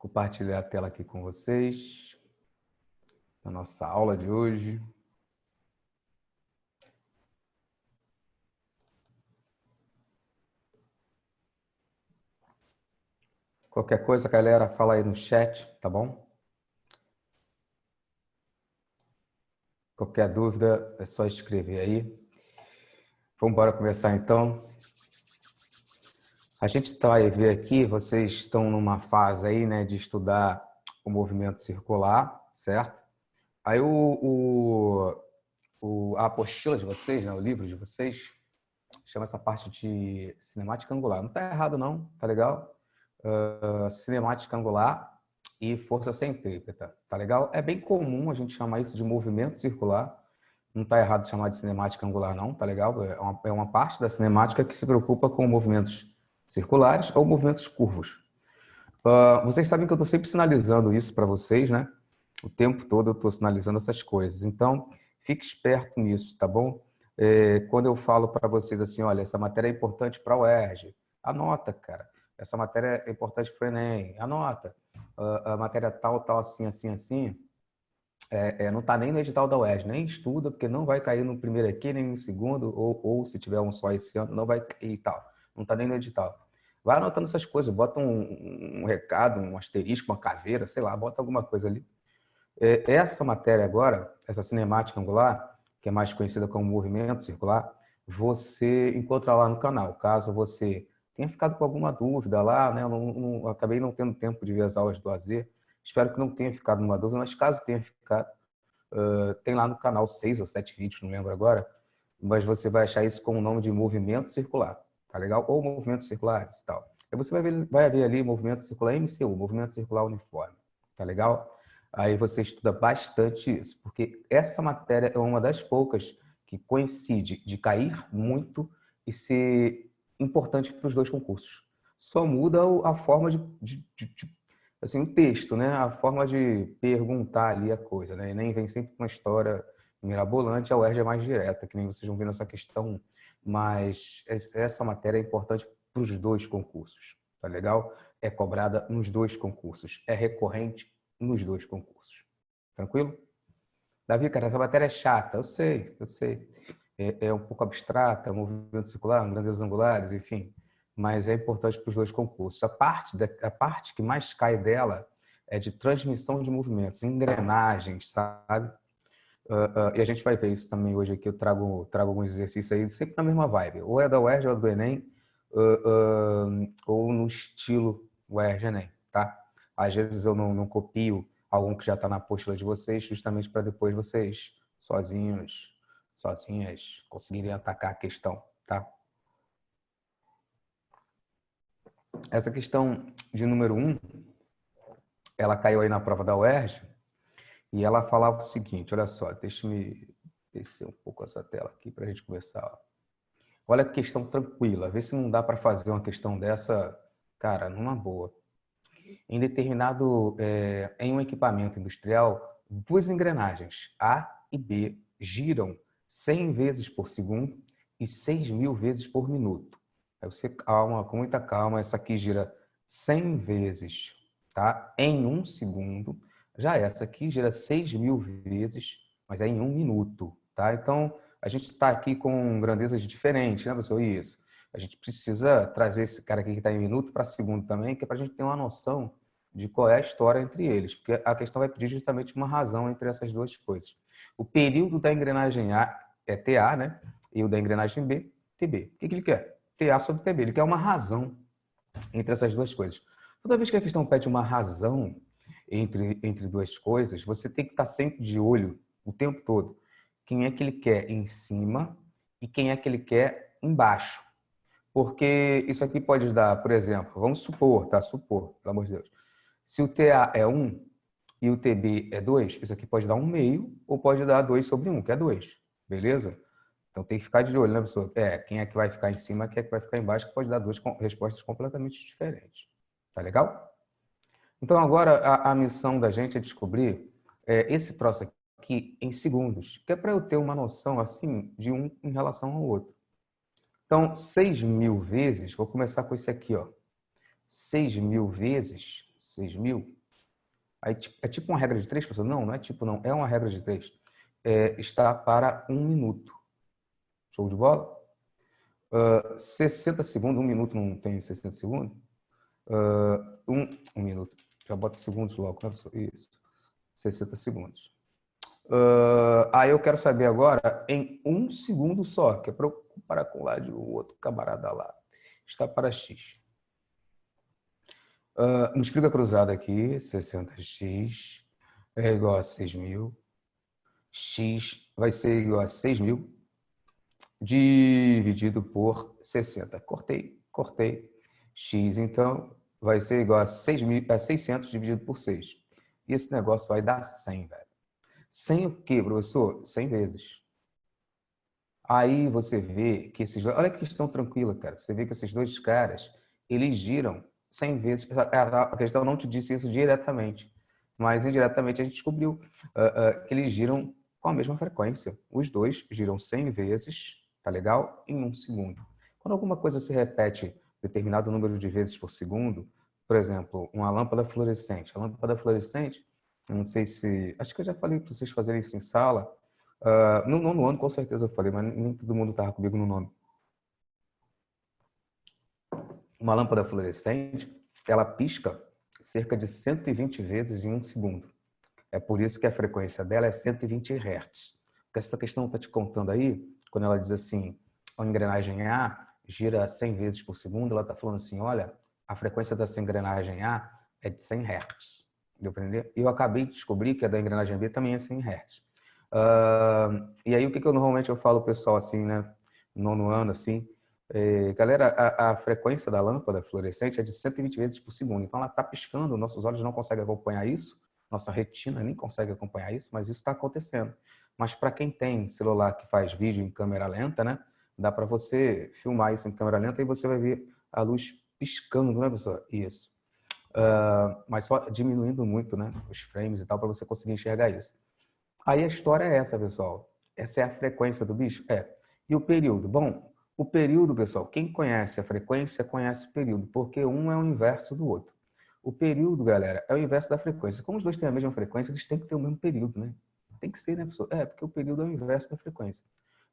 Compartilhar a tela aqui com vocês, na nossa aula de hoje. Qualquer coisa, galera, fala aí no chat, tá bom? Qualquer dúvida, é só escrever aí. Vamos embora começar então. A gente vai ver aqui, vocês estão numa fase aí, né, de estudar o movimento circular, certo? Aí a apostila de vocês, né, o livro de vocês, chama essa parte de cinemática angular. Não tá errado não, tá legal? Cinemática angular e força centrípeta, tá legal? É bem comum a gente chamar isso de movimento circular. Não tá errado chamar de cinemática angular não, tá legal? É uma parte da cinemática que se preocupa com movimentos circulares ou movimentos curvos. Vocês sabem que eu estou sempre sinalizando isso para vocês, né? O tempo todo eu estou sinalizando essas coisas. Então, fique esperto nisso, tá bom? Quando eu falo para vocês assim, olha, essa matéria é importante para o UERJ, anota, cara. Essa matéria é importante para o Enem, anota. A matéria tal, tal, assim, assim, assim, não está nem no edital da UERJ, nem estuda, porque não vai cair no primeiro aqui, nem no segundo, ou se tiver um só esse ano, não vai cair e tal. Não está nem no edital. Vai anotando essas coisas, bota um recado, um asterisco, uma caveira, sei lá, bota alguma coisa ali. Essa matéria agora, essa cinemática angular, que é mais conhecida como movimento circular, você encontra lá no canal. Caso você tenha ficado com alguma dúvida lá, né? Eu acabei não tendo tempo de ver as aulas do AZ, espero que não tenha ficado numa dúvida, mas caso tenha ficado, tem lá no canal 6 ou 7 vídeos, não lembro agora, mas você vai achar isso com o nome de movimento circular, tá legal? Ou movimentos circulares e tal. Aí você vai ver ali movimento circular MCU, movimento circular uniforme, tá legal? Aí você estuda bastante isso, porque essa matéria é uma das poucas que coincide de cair muito e ser importante para os dois concursos. Só muda a forma assim, o texto, né? A forma de perguntar ali a coisa, né? Enem vem sempre com uma história mirabolante, a UERJ é mais direta, que nem vocês vão ver nessa questão, mas essa matéria é importante para os dois concursos, tá legal? É cobrada nos dois concursos, é recorrente nos dois concursos. Tranquilo? Davi, cara, essa matéria é chata, eu sei, eu sei. É um pouco abstrata, movimento circular, grandezas angulares, enfim. Mas é importante para os dois concursos. A parte que mais cai dela é de transmissão de movimentos, engrenagens, sabe? E a gente vai ver isso também hoje aqui. Eu trago alguns exercícios aí, sempre na mesma vibe. Ou é da UERJ ou é do Enem, ou no estilo UERJ-Enem, tá? Às vezes eu não copio algum que já está na apostila de vocês, justamente para depois vocês, sozinhas, conseguirem atacar a questão, tá? Essa questão de número 1, ela caiu aí na prova da UERJ, e ela falava o seguinte, olha só, deixa eu descer um pouco essa tela aqui para a gente começar. Ó. Olha que questão tranquila, vê se não dá para fazer uma questão dessa, cara, numa boa. Em um equipamento industrial, duas engrenagens, A e B, giram 100 vezes por segundo e 6.000 vezes por minuto. Aí você calma, com muita calma, essa aqui gira 100 vezes, tá? Em um segundo. Já essa aqui gira 6.000 vezes, mas é em um minuto, tá? Então, a gente está aqui com grandezas diferentes, né, professor? Isso. A gente precisa trazer esse cara aqui que está em minuto para segundo também, que é para a gente ter uma noção de qual é a história entre eles, porque a questão vai pedir justamente uma razão entre essas duas coisas. O período da engrenagem A é TA, né? E o da engrenagem B, TB. O que ele quer? TA sobre TB. Ele quer uma razão entre essas duas coisas. Toda vez que a questão pede uma razão entre duas coisas, você tem que estar sempre de olho o tempo todo. Quem é que ele quer em cima e quem é que ele quer embaixo. Porque isso aqui pode dar, por exemplo, vamos supor, tá? Supor, pelo amor de Deus. Se o TA é 1 e o TB é 2, isso aqui pode dar 1/2 ou pode dar 2 sobre 1, que é 2. Beleza? Então tem que ficar de olho, né, pessoa? Quem é que vai ficar em cima, quem é que vai ficar embaixo, que pode dar duas respostas completamente diferentes. Tá legal? Então agora a missão da gente é descobrir esse troço aqui em segundos, que é para eu ter uma noção assim de um em relação ao outro. Então, 6.000 vezes, vou começar com esse aqui, ó. 6.000 vezes, 6.000 Aí, é tipo uma regra de 3, pessoal? Não, não é tipo não. É uma regra de 3. Está para 1 minuto. Show de bola? 60 segundos. 1 minuto não tem 60 segundos? Um minuto. Já bota segundos logo. Isso. 60 segundos. Aí eu quero saber agora, em 1 segundo só, que é para eu comparar com lá de outro camarada lá. Está para X. Multiplica cruzado aqui, 60x é igual a 6.000. X vai ser igual a 6.000 dividido por 60. Cortei. X, então, vai ser igual a 600 dividido por 6. E esse negócio vai dar 100, velho. 100 o quê, professor? 100 vezes. Aí você vê que esses dois... Olha que questão tranquila, cara. Você vê que esses dois caras, eles giram 100 vezes. A questão não te disse isso diretamente, mas indiretamente a gente descobriu que eles giram com a mesma frequência. Os dois giram 100 vezes, tá legal? Em 1 segundo. Quando alguma coisa se repete determinado número de vezes por segundo, por exemplo, uma lâmpada fluorescente. A lâmpada fluorescente, eu não sei se... Acho que eu já falei para vocês fazerem isso em sala. No nono ano, com certeza eu falei, mas nem todo mundo estava comigo no nono. Uma lâmpada fluorescente, ela pisca cerca de 120 vezes em 1 segundo. É por isso que a frequência dela é 120 Hz. Porque essa questão está te contando aí, quando ela diz assim, a engrenagem A gira 100 vezes por segundo, ela está falando assim, olha, a frequência dessa engrenagem A é de 100 Hz. Deu para entender? E eu acabei de descobrir que a da engrenagem B também é 100 Hz. E aí o que eu normalmente eu falo pessoal assim, né, nono ano assim, galera, a frequência da lâmpada fluorescente é de 120 vezes por segundo, então ela está piscando, nossos olhos não conseguem acompanhar isso, nossa retina nem consegue acompanhar isso, mas isso está acontecendo. Mas para quem tem celular que faz vídeo em câmera lenta, né, dá para você filmar isso em câmera lenta e você vai ver a luz piscando, né, pessoal? Isso. Mas só diminuindo muito, né, os frames e tal, para você conseguir enxergar isso. Aí a história é essa, pessoal. Essa é a frequência do bicho? É. E o período? Bom, o período, pessoal, quem conhece a frequência, conhece o período, porque um é o inverso do outro. O período, galera, é o inverso da frequência. Como os dois têm a mesma frequência, eles têm que ter o mesmo período, né? Tem que ser, né, pessoal? Porque o período é o inverso da frequência.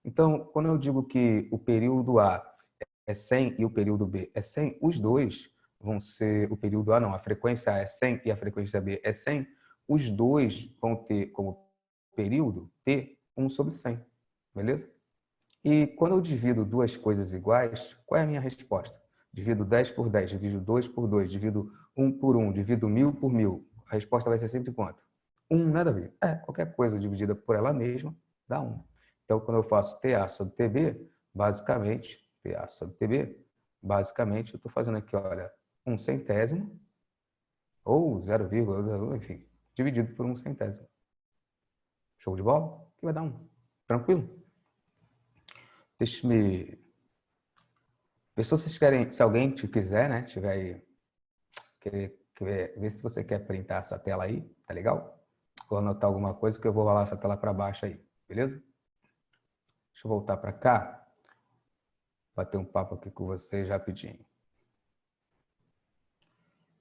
Então, quando eu digo que o período A é 100 e o período B é 100, os dois vão ser, o período A não, a frequência A é 100 e a frequência B é 100, os dois vão ter como período T 1 sobre 100, beleza? E quando eu divido duas coisas iguais, qual é a minha resposta? Divido 10 por 10, divido 2 por 2, divido 1 por 1, divido 1000 por 1000. A resposta vai ser sempre quanto? 1, né, Davi? Qualquer coisa dividida por ela mesma dá 1. Então, quando eu faço TA sobre TB, basicamente, TA sobre TB, basicamente, eu estou fazendo aqui, olha, 1 centésimo, ou 0,0, enfim, dividido por 1 centésimo. Show de bola? Que vai dar 1. Tranquilo? Deixa-me ver se vocês querem, se alguém te quiser, né, tiver aí, querer ver se você quer printar essa tela aí, tá legal? Vou anotar alguma coisa que eu vou rolar essa tela para baixo aí, beleza? Deixa eu voltar para cá, bater um papo aqui com vocês rapidinho.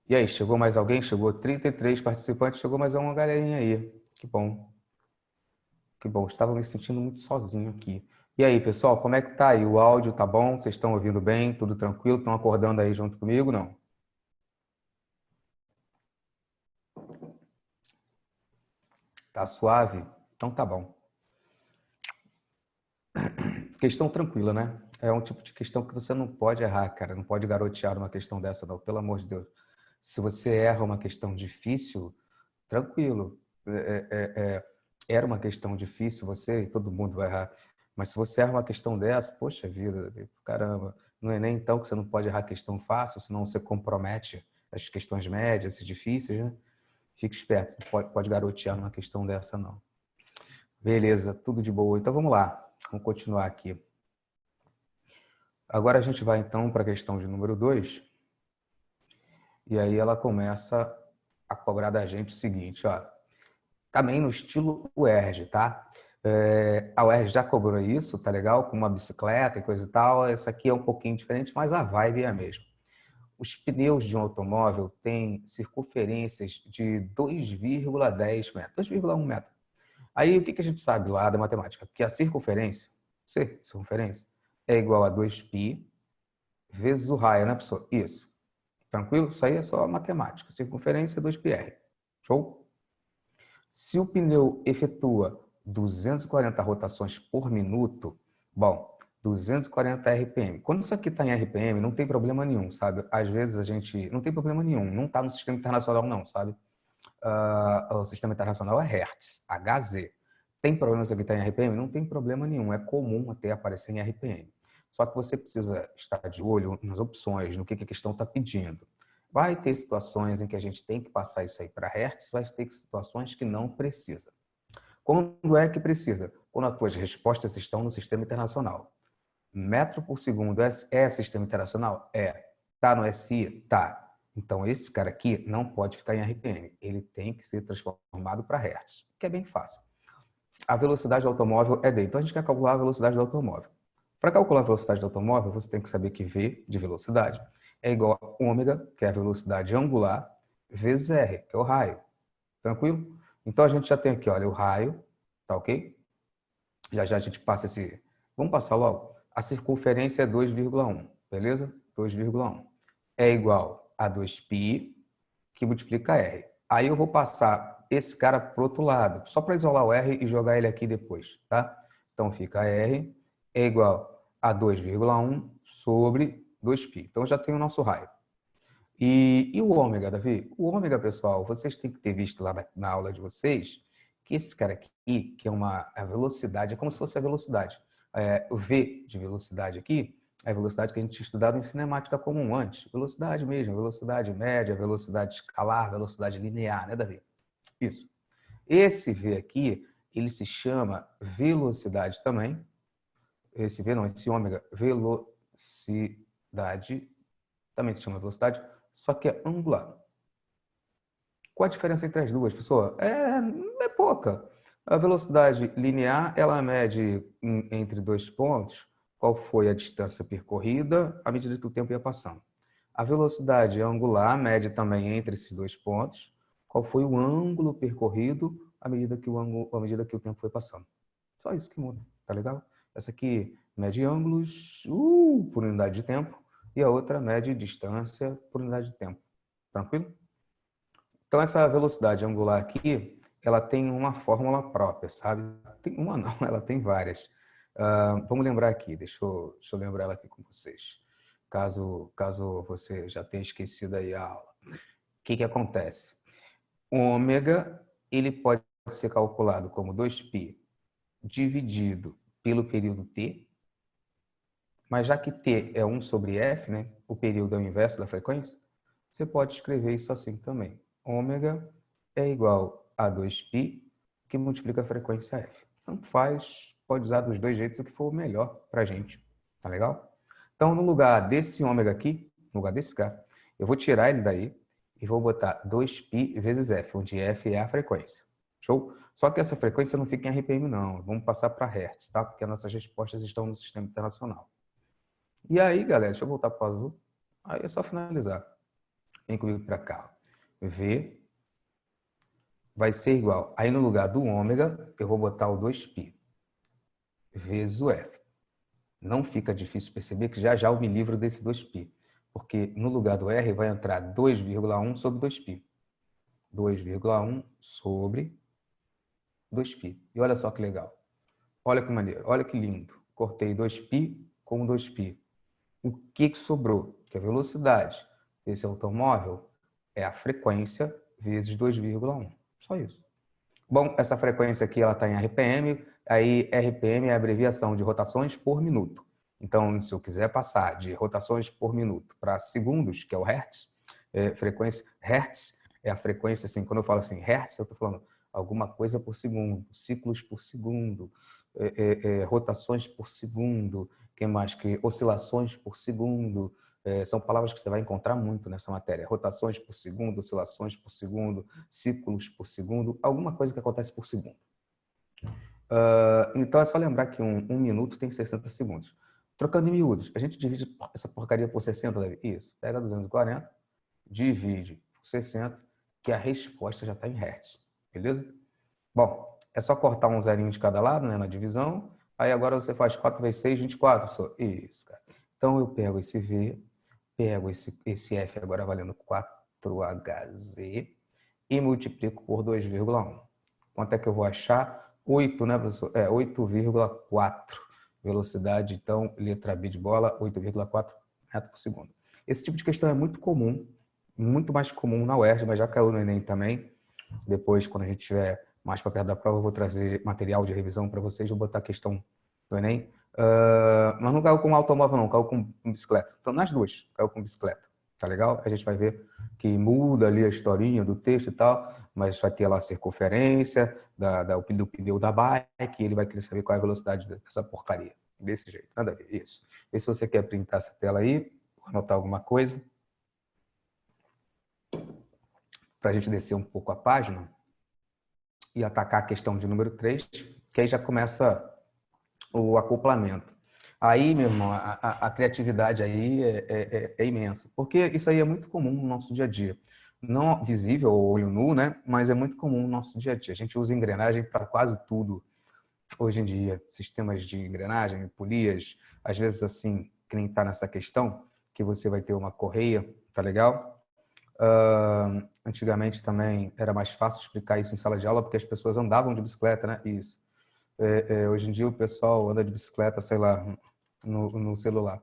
E aí, chegou mais alguém? Chegou 33 participantes, chegou mais uma galerinha aí. Que bom. Que bom, estava me sentindo muito sozinho aqui. E aí, pessoal, como é que tá aí? O áudio tá bom? Vocês estão ouvindo bem? Tudo tranquilo? Estão acordando aí junto comigo? Não? Tá suave? Então tá bom. Questão tranquila, né? É um tipo de questão que você não pode errar, cara. Não pode garotear uma questão dessa, não. Pelo amor de Deus. Se você erra uma questão difícil, tranquilo. Era uma questão difícil, você e todo mundo vai errar. Mas se você erra uma questão dessa, poxa vida, caramba. Não é nem então que você não pode errar questão fácil, senão você compromete as questões médias e difíceis, né? Fique esperto, não pode garotear numa questão dessa, não. Beleza, tudo de boa. Então vamos lá, vamos continuar aqui. Agora a gente vai então para a questão de número 2. E aí ela começa a cobrar da gente o seguinte, ó. Também no estilo UERJ, tá? A UERJ já cobrou isso, tá legal? Com uma bicicleta e coisa e tal. Essa aqui é um pouquinho diferente, mas a vibe é a mesma. Os pneus de um automóvel têm circunferências de 2,10 metros, 2,1 metro. Aí, o que a gente sabe lá da matemática? Que a circunferência, circunferência, é igual a 2π vezes o raio, né, pessoal? Isso. Tranquilo? Isso aí é só matemática. Circunferência é 2πr. Show? Se o pneu efetua 240 rotações por minuto, bom, 240 RPM. Quando isso aqui está em RPM, não tem problema nenhum, sabe? Às vezes a gente... Não tem problema nenhum. Não está no sistema internacional, não, sabe? O sistema internacional é Hertz, HZ. Tem problema se aqui está em RPM? Não tem problema nenhum. É comum até aparecer em RPM. Só que você precisa estar de olho nas opções, no que a questão está pedindo. Vai ter situações em que a gente tem que passar isso aí para Hertz, vai ter situações que não precisa. Quando é que precisa? Quando as tuas respostas estão no sistema internacional. Metro por segundo é sistema internacional? É. Tá no SI? Tá. Então, esse cara aqui não pode ficar em RPM. Ele tem que ser transformado para Hertz, que é bem fácil. A velocidade do automóvel é D. Então, a gente quer calcular a velocidade do automóvel. Para calcular a velocidade do automóvel, você tem que saber que V, de velocidade, é igual a ômega, que é a velocidade angular, vezes R, que é o raio. Tranquilo? Então, a gente já tem aqui, olha, o raio, tá ok? Já a gente passa esse... Vamos passar logo? A circunferência é 2,1, beleza? 2,1. É igual a 2π, que multiplica R. Aí eu vou passar esse cara para o outro lado, só para isolar o R e jogar ele aqui depois, tá? Então fica R é igual a 2,1 sobre 2π. Então já tem o nosso raio. E o ômega, Davi? O ômega, pessoal, vocês têm que ter visto lá na aula de vocês que esse cara aqui, que é a velocidade, é como se fosse a velocidade. O V de velocidade aqui é a velocidade que a gente tinha estudado em cinemática comum antes. Velocidade mesmo, velocidade média, velocidade escalar, velocidade linear, né, Davi? Isso. Esse V aqui, ele se chama velocidade também. Esse V não, esse ômega, velocidade, também se chama velocidade, só que é angular. Qual a diferença entre as duas, pessoal? É pouca. A velocidade linear, ela mede entre dois pontos qual foi a distância percorrida à medida que o tempo ia passando. A velocidade angular mede também entre esses dois pontos qual foi o ângulo percorrido à medida que o tempo foi passando. Só isso que muda, tá legal? Essa aqui mede ângulos por unidade de tempo e a outra mede distância por unidade de tempo. Tranquilo? Então, essa velocidade angular aqui, ela tem uma fórmula própria, sabe? Tem uma não, ela tem várias. Vamos lembrar aqui, deixa eu lembrar ela aqui com vocês. Caso você já tenha esquecido aí a aula. O que acontece? O ômega, ele pode ser calculado como 2π dividido pelo período t, mas já que t é 1 sobre f, né? O período é o inverso da frequência, você pode escrever isso assim também. Ômega é igual a 2π, que multiplica a frequência f. Tanto faz, pode usar dos dois jeitos, o que for o melhor para a gente. Tá legal? Então, no lugar desse ômega aqui, no lugar desse cara, eu vou tirar ele daí e vou botar 2π vezes f, onde f é a frequência. Show? Só que essa frequência não fica em RPM, não. Vamos passar para Hertz, tá? Porque as nossas respostas estão no sistema internacional. E aí, galera, deixa eu voltar para o azul. Aí é só finalizar. Vem comigo para cá. V vai ser igual. Aí no lugar do ômega, eu vou botar o 2π vezes o F. Não fica difícil perceber que já eu me livro desse 2π. Porque no lugar do R vai entrar 2,1 sobre 2π. 2,1 sobre 2π. E olha só que legal. Olha que maneiro. Olha que lindo. Cortei 2π com 2π. O que sobrou? Que a velocidade desse automóvel é a frequência vezes 2,1. Só isso. Bom, essa frequência aqui ela está em RPM, aí RPM é a abreviação de rotações por minuto. Então, se eu quiser passar de rotações por minuto para segundos, que é o Hertz, frequência Hertz é a frequência, assim, quando eu falo assim, Hertz, eu estou falando alguma coisa por segundo, ciclos por segundo, rotações por segundo, que mais que oscilações por segundo, são palavras que você vai encontrar muito nessa matéria. Rotações por segundo, oscilações por segundo, ciclos por segundo, alguma coisa que acontece por segundo. Então, é só lembrar que um minuto tem 60 segundos. Trocando em miúdos, a gente divide essa porcaria por 60, Davi? Isso. Pega 240, divide por 60, que a resposta já está em hertz. Beleza? Bom, é só cortar um zerinho de cada lado, né, na divisão. Aí agora você faz 4 vezes 6, 24. Só. Isso, cara. Então eu pego esse V, pego esse F agora valendo 4HZ e multiplico por 2,1. Quanto é que eu vou achar? 8, né, professor? 8,4. Velocidade, então, letra B de bola, 8,4 metros por segundo. Esse tipo de questão é muito comum, muito mais comum na UERJ, mas já caiu no Enem também. Depois, quando a gente estiver mais para perto da prova, eu vou trazer material de revisão para vocês, vou botar a questão do Enem. Mas não caiu com automóvel, não, caiu com bicicleta. Então, nas duas, caiu com bicicleta. Tá legal? A gente vai ver que muda ali a historinha do texto e tal, mas vai ter lá a circunferência do pneu da bike, ele vai querer saber qual é a velocidade dessa porcaria. Desse jeito, nada a ver. Isso. Vê se você quer printar essa tela aí, anotar alguma coisa. Para a gente descer um pouco a página e atacar a questão de número 3, que aí já começa o acoplamento. Aí, meu irmão, a criatividade aí é imensa, porque isso aí é muito comum no nosso dia a dia. Não visível ao olho nu, né? Mas é muito comum no nosso dia a dia. A gente usa engrenagem para quase tudo hoje em dia. Sistemas de engrenagem, polias, às vezes assim, que nem está nessa questão, que você vai ter uma correia, tá legal? Antigamente também era mais fácil explicar isso em sala de aula, porque as pessoas andavam de bicicleta, né? Isso. Hoje em dia o pessoal anda de bicicleta, sei lá, no celular.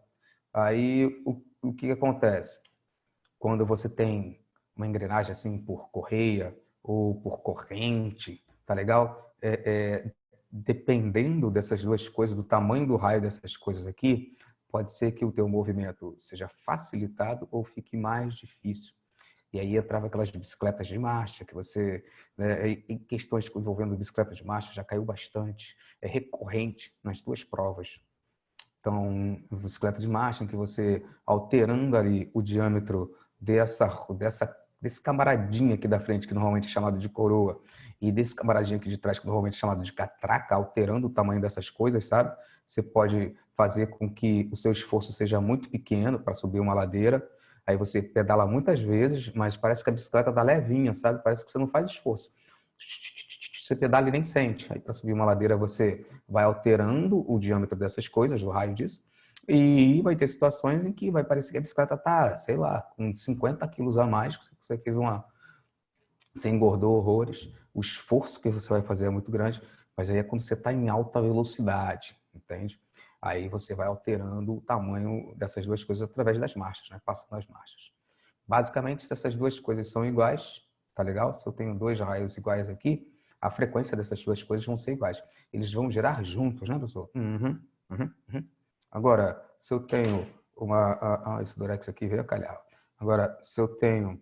Aí o que acontece? Quando você tem uma engrenagem assim por correia ou por corrente, tá legal? Dependendo dessas duas coisas, do tamanho do raio dessas coisas aqui, pode ser que o teu movimento seja facilitado ou fique mais difícil. E aí entrava aquelas bicicletas de marcha, que você, né, em questões envolvendo bicicleta de marcha, já caiu bastante, é recorrente nas tuas provas. Então, bicicleta de marcha, em que você, alterando ali o diâmetro desse camaradinho aqui da frente, que normalmente é chamado de coroa, e desse camaradinho aqui de trás, que normalmente é chamado de catraca, alterando o tamanho dessas coisas, sabe? Você pode fazer com que o seu esforço seja muito pequeno para subir uma ladeira. Aí você pedala muitas vezes, mas parece que a bicicleta tá levinha, sabe? Parece que você não faz esforço. Você pedala e nem sente. Aí para subir uma ladeira você vai alterando o diâmetro dessas coisas, o raio disso, e vai ter situações em que vai parecer que a bicicleta tá, sei lá, com 50 quilos a mais, você fez você engordou horrores, o esforço que você vai fazer é muito grande, mas aí é quando você está em alta velocidade, entende? Aí você vai alterando o tamanho dessas duas coisas através das marchas, né? Passando as marchas. Basicamente, se essas duas coisas são iguais, tá legal? Se eu tenho dois raios iguais aqui, a frequência dessas duas coisas vão ser iguais. Eles vão girar juntos, né, professor? Uhum, uhum, uhum. Agora, se eu tenho esse durex aqui veio a calhar. Agora, se eu tenho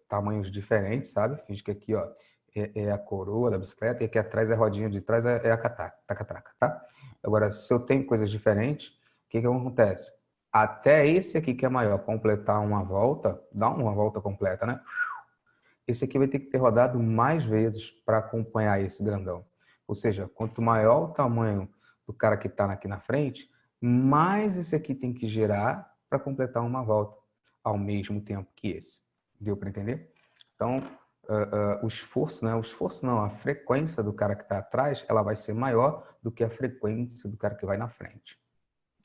tamanhos diferentes, sabe? Finge que aqui, ó, é a coroa da bicicleta e aqui atrás é a rodinha de trás é a catraca, tá? Agora, se eu tenho coisas diferentes, o que que acontece? Até esse aqui que é maior completar uma volta, dá uma volta completa, né? Esse aqui vai ter que ter rodado mais vezes para acompanhar esse grandão. Ou seja, quanto maior o tamanho do cara que está aqui na frente, mais esse aqui tem que girar para completar uma volta ao mesmo tempo que esse. Deu para entender? Então, o esforço, né? O esforço não, a frequência do cara que está atrás, ela vai ser maior do que a frequência do cara que vai na frente.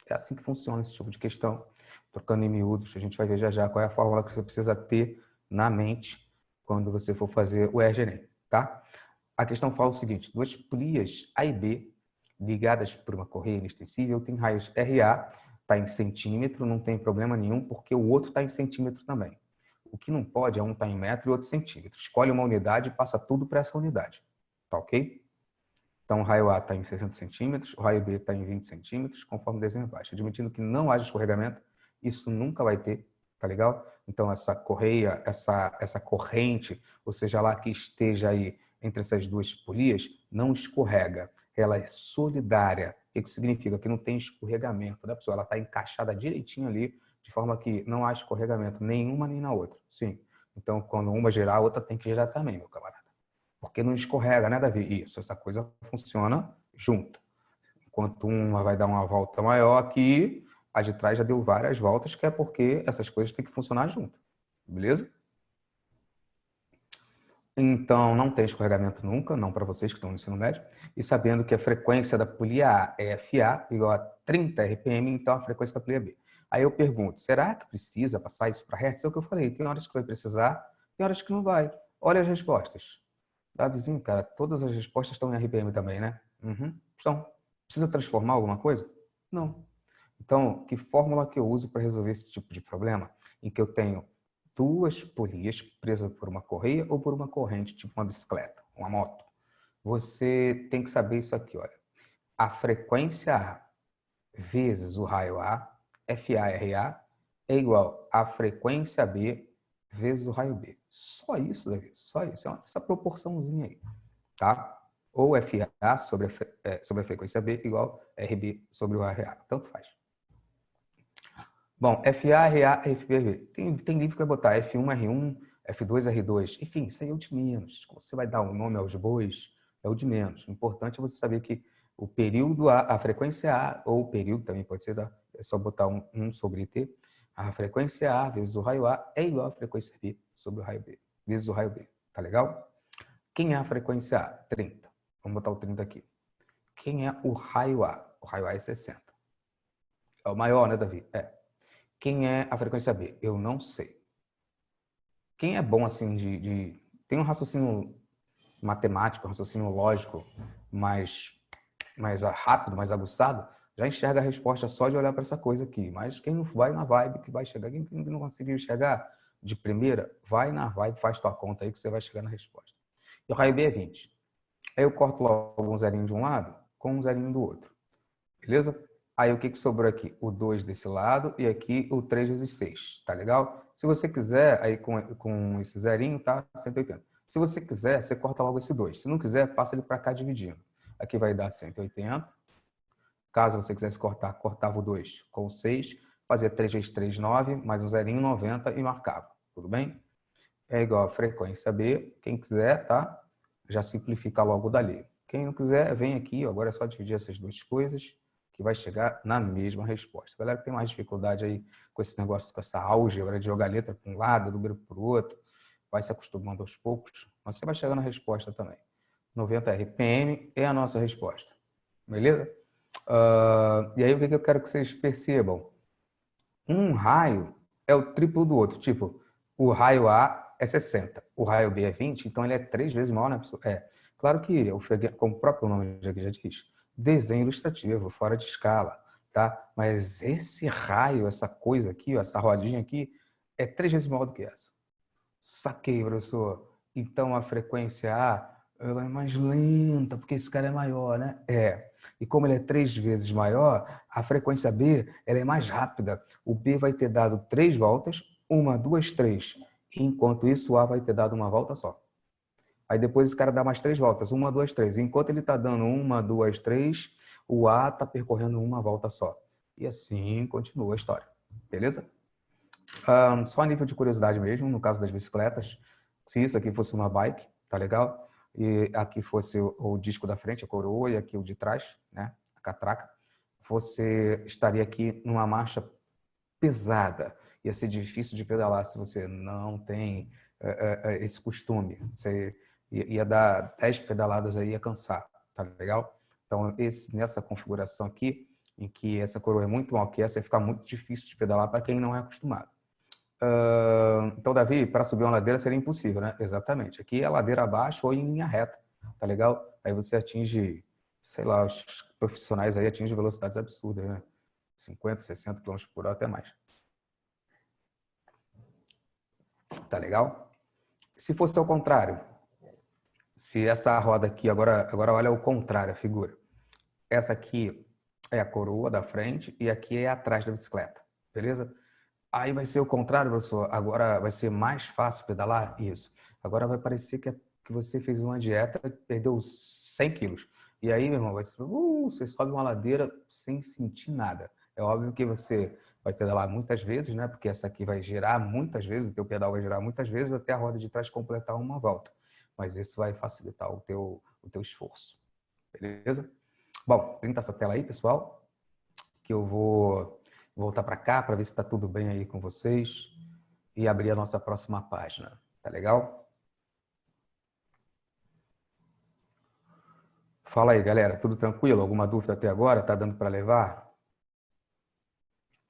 É assim que funciona esse tipo de questão. Trocando em miúdos, a gente vai ver já já qual é a fórmula que você precisa ter na mente quando você for fazer o ERG-ENEM, tá? A questão fala o seguinte: duas polias A e B ligadas por uma correia inextensível tem raios RA, está em centímetro, não tem problema nenhum, porque o outro está em centímetro também. O que não pode é um estar em metro e outro centímetro. Escolhe uma unidade e passa tudo para essa unidade. Tá ok? Então, o raio A está em 60 centímetros, o raio B está em 20 centímetros, conforme o desenho abaixo. Admitindo que não haja escorregamento, isso nunca vai ter, tá legal? Então, essa correia, essa corrente, ou seja lá que esteja aí entre essas duas polias, não escorrega. Ela é solidária. O que significa? Que não tem escorregamento, né, pessoal? Ela está encaixada direitinho ali, de forma que não há escorregamento nenhuma nem na outra. Sim. Então, quando uma girar, a outra tem que girar também, meu camarada. Porque não escorrega, né, Davi? Isso, essa coisa funciona junto. Enquanto uma vai dar uma volta maior aqui, a de trás já deu várias voltas, que é porque essas coisas têm que funcionar junto. Beleza? Então, não tem escorregamento nunca, não para vocês que estão no ensino médio. E sabendo que a frequência da polia A é FA, igual a 30 RPM, então a frequência da polia B. Aí eu pergunto, será que precisa passar isso para Hertz? É o que eu falei, tem horas que vai precisar, tem horas que não vai. Olha as respostas. Davizinho, cara, todas as respostas estão em RPM também, né? Uhum. Então, precisa transformar alguma coisa? Não. Então, que fórmula que eu uso para resolver esse tipo de problema? Em que eu tenho duas polias presas por uma correia ou por uma corrente, tipo uma bicicleta, uma moto. Você tem que saber isso aqui, olha. A frequência A vezes o raio A, FARA, é igual a frequência B vezes o raio B. Só isso, Davi, só isso. É essa proporçãozinha aí, tá? Ou FA sobre a frequência B igual RB sobre o RA. Tanto faz. Bom, FA, RA, FB. Tem livro que vai botar F1, R1, F2, R2. Enfim, isso aí é o de menos. Você vai dar um nome aos bois, é o de menos. O importante é você saber que o período a frequência A, ou o período também pode ser, é só botar um sobre T. A frequência A vezes o raio A é igual à frequência B sobre o raio B, vezes o raio B. Tá legal? Quem é a frequência A? 30. Vamos botar o 30 aqui. Quem é o raio A? O raio A é 60. É o maior, né, Davi? É. Quem é a frequência B? Eu não sei. Quem é bom assim tem um raciocínio matemático, um raciocínio lógico mais rápido, mais aguçado, já enxerga a resposta só de olhar para essa coisa aqui. Mas quem não vai na vibe que vai chegar, quem não conseguiu enxergar de primeira, vai na vibe, faz tua conta aí que você vai chegar na resposta. E o raio B é 20. Aí eu corto logo um zerinho de um lado com um zerinho do outro. Beleza? Aí o que sobrou aqui? O 2 desse lado e aqui o 3 vezes 6, tá legal? Se você quiser, aí com esse zerinho, tá? 180. Se você quiser, você corta logo esse 2. Se não quiser, passa ele para cá dividindo. Aqui vai dar 180. Caso você quisesse cortar, cortava o 2 com o 6, fazia 3 vezes 3, 9, mais um zerinho, 90 e marcava. Tudo bem? É igual a frequência B. Quem quiser, tá? Já simplifica logo dali. Quem não quiser, vem aqui. Agora é só dividir essas duas coisas que vai chegar na mesma resposta. A galera que tem mais dificuldade aí com esse negócio, com essa álgebra de jogar letra para um lado, número para o outro, vai se acostumando aos poucos, mas você vai chegar na resposta também. 90 RPM é a nossa resposta. Beleza? E aí o que eu quero que vocês percebam? Um raio é o triplo do outro. Tipo, o raio A é 60, o raio B é 20, então ele é 3 vezes maior, né? Claro que, como o próprio nome já diz, desenho ilustrativo, fora de escala, tá? Mas esse raio, essa coisa aqui, essa rodinha aqui, é 3 vezes maior do que essa. Saquei, professor. Então a frequência A ela é mais lenta, porque esse cara é maior, né? É. E como ele é 3 vezes maior, a frequência B ela é mais rápida. O B vai ter dado 3 voltas, 1, 2, 3. Enquanto isso, o A vai ter dado uma volta só. Aí depois esse cara dá mais 3 voltas, 1, 2, 3. Enquanto ele está dando 1, 2, 3, o A está percorrendo uma volta só. E assim continua a história. Beleza? Só a nível de curiosidade mesmo, no caso das bicicletas, se isso aqui fosse uma bike, tá legal? E aqui fosse o disco da frente, a coroa, e aqui o de trás, né? A catraca, você estaria aqui numa marcha pesada. Ia ser difícil de pedalar se você não tem esse costume. Você ia dar 10 pedaladas aí, ia cansar, tá legal? Então, nessa configuração aqui, em que essa coroa é muito maior que essa, ia ficar muito difícil de pedalar para quem não é acostumado. Então, Davi, para subir uma ladeira seria impossível, né? Exatamente. Aqui é ladeira abaixo ou em linha reta, tá legal? Aí você atinge, sei lá, os profissionais aí atingem velocidades absurdas, né? 50, 60 km por hora, até mais. Tá legal? Se fosse ao contrário, se essa roda aqui, agora olha o contrário, a figura. Essa aqui é a coroa da frente e aqui é atrás da bicicleta, beleza? Aí vai ser o contrário, professor. Agora vai ser mais fácil pedalar? Isso. Agora vai parecer que você fez uma dieta e perdeu 100 quilos. E aí, meu irmão, você sobe uma ladeira sem sentir nada. É óbvio que você vai pedalar muitas vezes, né? Porque essa aqui vai girar muitas vezes, o teu pedal vai girar muitas vezes até a roda de trás completar uma volta. Mas isso vai facilitar o teu esforço. Beleza? Bom, printa essa tela aí, pessoal, que eu vou voltar para cá para ver se está tudo bem aí com vocês e abrir a nossa próxima página. Tá legal? Fala aí, galera. Tudo tranquilo? Alguma dúvida até agora? Tá dando para levar?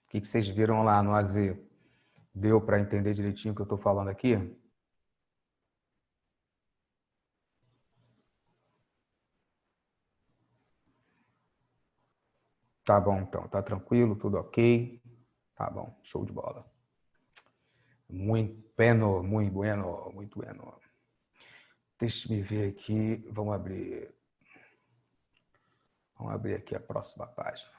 O que vocês viram lá no AZ? Deu para entender direitinho o que eu estou falando aqui? Tá bom, então. Tá tranquilo? Tudo ok? Tá bom. Show de bola. Muito bueno, muito bueno, muito bueno. Deixa-me ver aqui. Vamos abrir. Vamos abrir aqui a próxima página.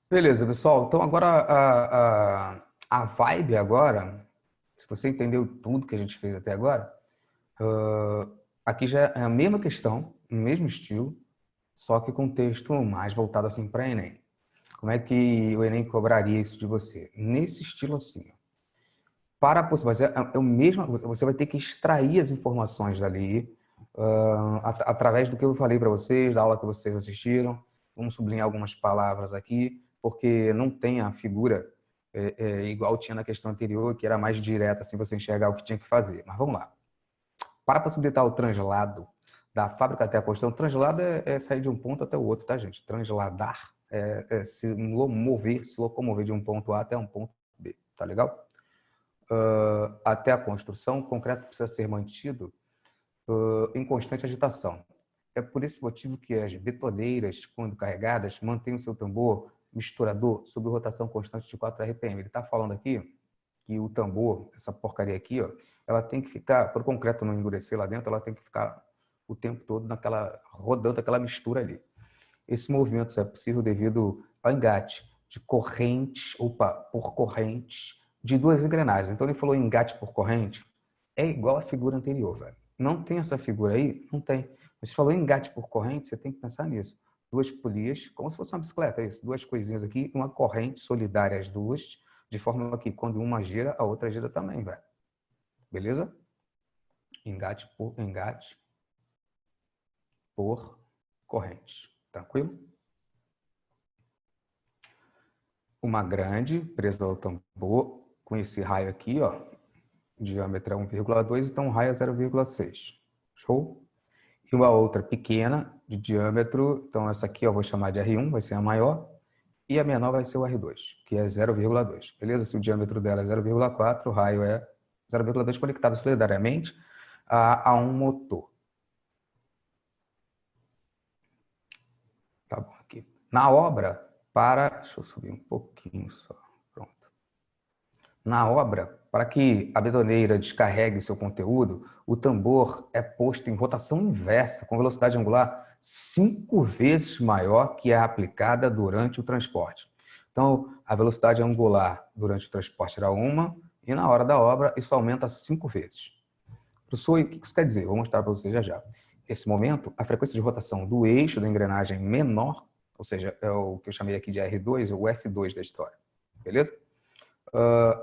Beleza, pessoal. Então agora a vibe agora, se você entendeu tudo que a gente fez até agora, aqui já é a mesma questão, o mesmo estilo, só que com texto mais voltado assim para Enem. Como é que o Enem cobraria isso de você? Nesse estilo assim. Para mas é o mesmo, você vai ter que extrair as informações dali através do que eu falei para vocês, da aula que vocês assistiram. Vamos sublinhar algumas palavras aqui, porque não tem a figura igual tinha na questão anterior, que era mais direta, assim você enxergar o que tinha que fazer. Mas vamos lá. Para possibilitar o translado da fábrica até a construção, translado é sair de um ponto até o outro, tá, gente? Transladar é se mover, se locomover de um ponto A até um ponto B, tá legal? Até a construção, o concreto precisa ser mantido em constante agitação. É por esse motivo que as betoneiras, quando carregadas, mantêm o seu tambor misturador sob rotação constante de 4 RPM. Ele está falando aqui que o tambor, essa porcaria aqui, ó, ela tem que ficar, para o concreto não endurecer lá dentro, ela tem que ficar o tempo todo rodando aquela mistura ali. Esse movimento só é possível devido ao engate de correntes, por correntes de duas engrenagens. Então ele falou engate por corrente, é igual à figura anterior, velho. Não tem essa figura aí? Não tem. Mas se falou engate por corrente, você tem que pensar nisso. Duas polias, como se fosse uma bicicleta, é isso. Duas coisinhas aqui, uma corrente solidária as duas, de forma que quando uma gira, a outra gira também, velho. Beleza? Engate por corrente. Tranquilo? Uma grande presa ao tambor, com esse raio aqui, ó, diâmetro é 1,2, então o raio é 0,6. Show? E uma outra pequena, de diâmetro, então essa aqui eu vou chamar de R1, vai ser a maior, e a menor vai ser o R2, que é 0,2. Beleza? Se o diâmetro dela é 0,4, o raio é 0,2 conectado solidariamente a um motor. Tá bom, aqui. Na obra, deixa eu subir um pouquinho só. Pronto. Na obra, para que a betoneira descarregue seu conteúdo, o tambor é posto em rotação inversa, com velocidade angular 5 vezes maior que a aplicada durante o transporte. Então, a velocidade angular durante o transporte era 1, e na hora da obra isso aumenta 5 vezes. Professor, o que isso quer dizer? Vou mostrar para você já já. Nesse momento, a frequência de rotação do eixo da engrenagem menor, ou seja, é o que eu chamei aqui de R2, ou F2 da história. Beleza?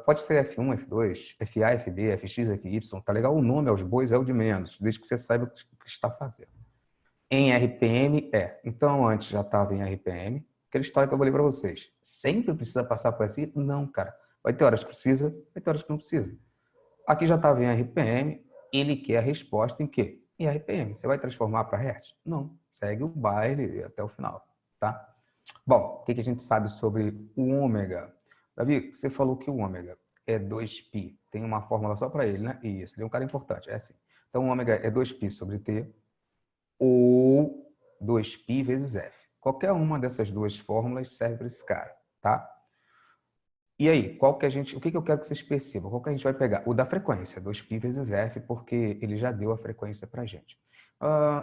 Pode ser F1, F2, FA, FB, FX, FY, tá legal? O nome aos bois é o de menos, desde que você saiba o que está fazendo. Em RPM Então, antes já estava em RPM. Aquela história que eu falei para vocês. Sempre precisa passar por assim? Não, cara. Vai ter horas que precisa, vai ter horas que não precisa. Aqui já estava em RPM, ele quer a resposta em quê? Em RPM. Você vai transformar para Hertz? Não. Segue o baile até o final, tá? Bom, o que a gente sabe sobre o ômega? Davi, você falou que o ômega é 2π. Tem uma fórmula só para ele, né? Isso, ele é um cara importante, é assim. Então, o ômega é 2π sobre T ou 2π vezes F. Qualquer uma dessas duas fórmulas serve para esse cara, tá? E aí, o que eu quero que vocês percebam? Qual que a gente vai pegar? O da frequência, 2π vezes F, porque ele já deu a frequência para a gente.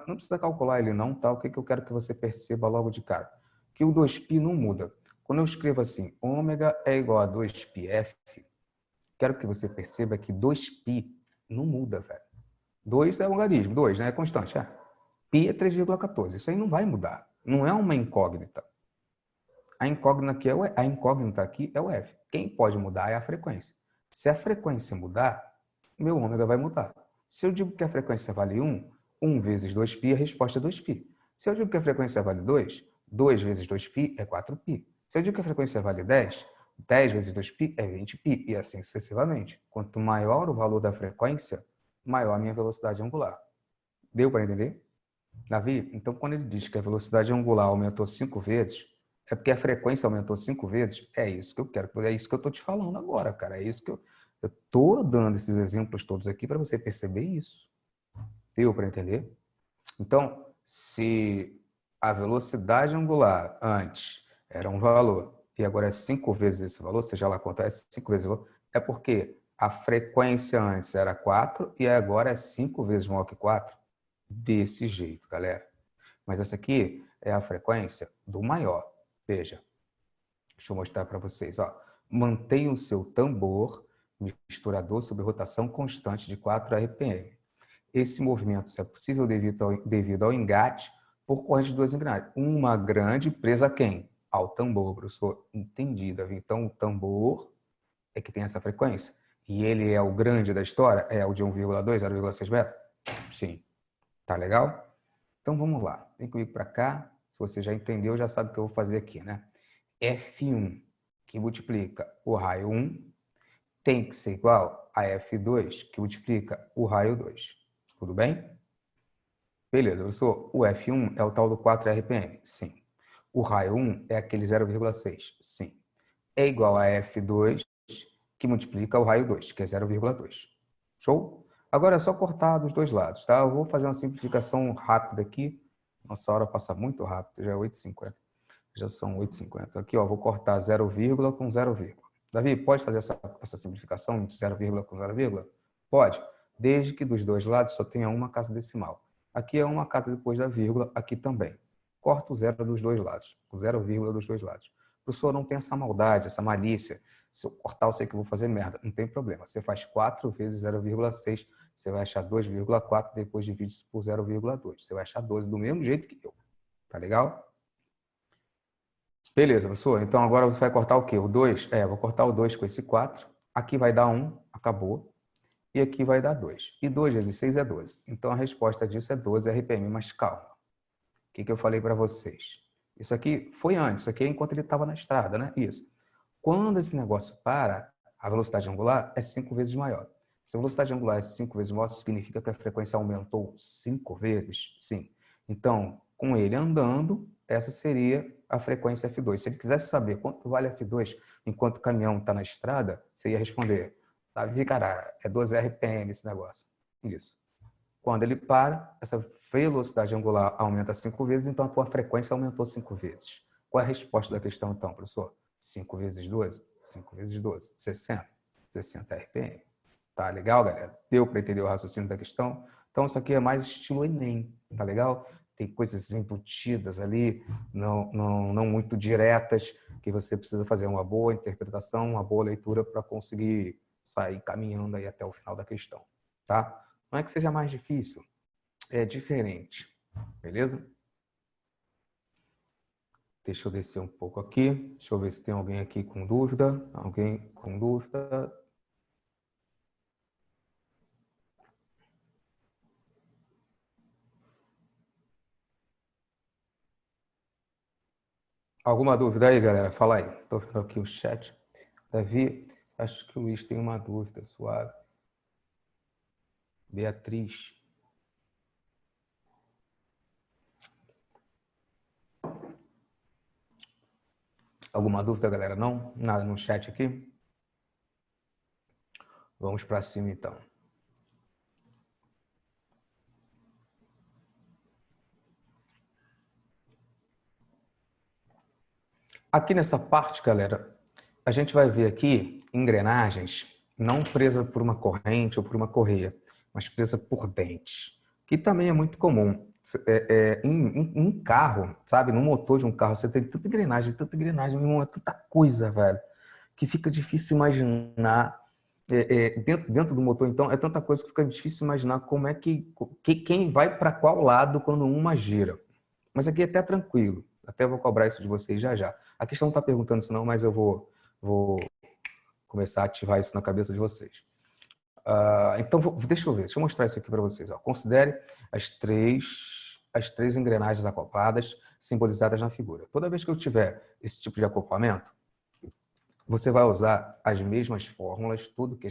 Não precisa calcular ele não, tá? O que eu quero que você perceba logo de cara? Que o 2π não muda. Quando eu escrevo assim, ômega é igual a 2πf, Quero que você perceba que 2π não muda, velho. 2 é um logaritmo, 2, né? É constante. Π é 3,14. Isso aí não vai mudar. Não é uma incógnita. A incógnita aqui é o F. Quem pode mudar é a frequência. Se a frequência mudar, meu ômega vai mudar. Se eu digo que a frequência vale 1, 1 vezes 2π, a resposta é 2π. Se eu digo que a frequência vale 2, 2 vezes 2π é 4π. Se eu digo que a frequência vale 10, 10 vezes 2π é 20π, e assim sucessivamente. Quanto maior o valor da frequência, maior a minha velocidade angular. Deu para entender? Davi, então quando ele diz que a velocidade angular aumentou 5 vezes, é porque a frequência aumentou 5 vezes? É isso que eu quero, é isso que eu estou te falando agora, cara. É isso que eu estou dando esses exemplos todos aqui para você perceber isso. Deu para entender? Então, se a velocidade angular antes era um valor e agora é 5 vezes esse valor, seja lá quanto é 5 vezes o valor, é porque a frequência antes era 4 e agora é 5 vezes maior que 4. Desse jeito, galera. Mas essa aqui é a frequência do maior. Veja, deixa eu mostrar para vocês. Ó. Mantenha o seu tambor misturador sob rotação constante de 4 RPM. Esse movimento é possível devido ao engate por corrente de duas engrenagens. Uma grande presa a quem? Ao tambor, professor. Entendido. Então, o tambor é que tem essa frequência. E ele é o grande da história? É o de 1,2, 0,6 metros? Sim. Tá legal? Então, vamos lá. Vem comigo para cá. Se você já entendeu, já sabe o que eu vou fazer aqui, né? F1, que multiplica o raio 1, tem que ser igual a F2, que multiplica o raio 2. Tudo bem? Beleza, professor. O F1 é o tal do 4 RPM? Sim. O raio 1 é aquele 0,6? Sim. É igual a F2, que multiplica o raio 2, que é 0,2. Show? Agora é só cortar dos dois lados, tá? Eu vou fazer uma simplificação rápida aqui. Nossa, a hora passa muito rápido, já é 8h50. Já são 8h50. Aqui, ó, vou cortar 0, com 0, Davi, pode fazer essa simplificação de 0, com 0, Pode, desde que dos dois lados só tenha uma casa decimal. Aqui é uma casa depois da vírgula, aqui também. Corta o 0 dos dois lados, o 0, dos dois lados. O professor não tem essa maldade, essa malícia. Se eu cortar, eu sei que eu vou fazer merda. Não tem problema. Você faz 4 vezes 0,6, você vai achar 2,4, depois divide isso por 0,2. Você vai achar 12 do mesmo jeito que eu. Tá legal? Beleza, professor. Então agora você vai cortar o quê? O 2? Vou cortar o 2 com esse 4. Aqui vai dar 1, acabou. E aqui vai dar 2. E 2 vezes 6 é 12. Então a resposta disso é 12 RPM, mas calma. O que eu falei para vocês? Isso aqui foi antes, isso aqui é enquanto ele estava na estrada, né? Isso. Quando esse negócio para, a velocidade angular é 5 vezes maior. Se a velocidade angular é 5 vezes maior, significa que a frequência aumentou 5 vezes? Sim. Então, com ele andando, essa seria a frequência F2. Se ele quisesse saber quanto vale F2 enquanto o caminhão está na estrada, você ia responder, Davi, cara, é 12 RPM esse negócio. Isso. Quando ele para, essa velocidade angular aumenta 5 vezes, então a tua frequência aumentou 5 vezes. Qual é a resposta da questão, então, professor? 5 vezes 12? 5 vezes 12. 60. 60 RPM. Tá legal, galera? Deu para entender o raciocínio da questão? Então, isso aqui é mais estilo Enem, tá legal? Tem coisas embutidas ali, não muito diretas, que você precisa fazer uma boa interpretação, uma boa leitura para conseguir sair caminhando aí até o final da questão, tá? Não é que seja mais difícil, é diferente, beleza? Deixa eu descer um pouco aqui, deixa eu ver se tem alguém aqui com dúvida. Alguém com dúvida? Alguma dúvida aí, galera? Fala aí. Estou vendo aqui o chat. Davi, acho que o Luiz tem uma dúvida, suave. Beatriz. Alguma dúvida, galera? Não? Nada no chat aqui? Vamos para cima, então. Aqui nessa parte, galera, a gente vai ver aqui engrenagens não presa por uma corrente ou por uma correia, mas presa por dentes, que também é muito comum. Em carro, sabe? No motor de um carro, você tem tanta engrenagem, meu irmão, é tanta coisa, velho, que fica difícil imaginar Dentro do motor, então, é tanta coisa que fica difícil imaginar como é quem vai para qual lado quando uma gira. Mas aqui é até tranquilo. Até vou cobrar isso de vocês já já. A questão não está perguntando isso não, mas eu vou começar a ativar isso na cabeça de vocês. Então, deixa eu mostrar isso aqui para vocês. Ó. Considere as três engrenagens acopladas simbolizadas na figura. Toda vez que eu tiver esse tipo de acoplamento, você vai usar as mesmas fórmulas, tudo que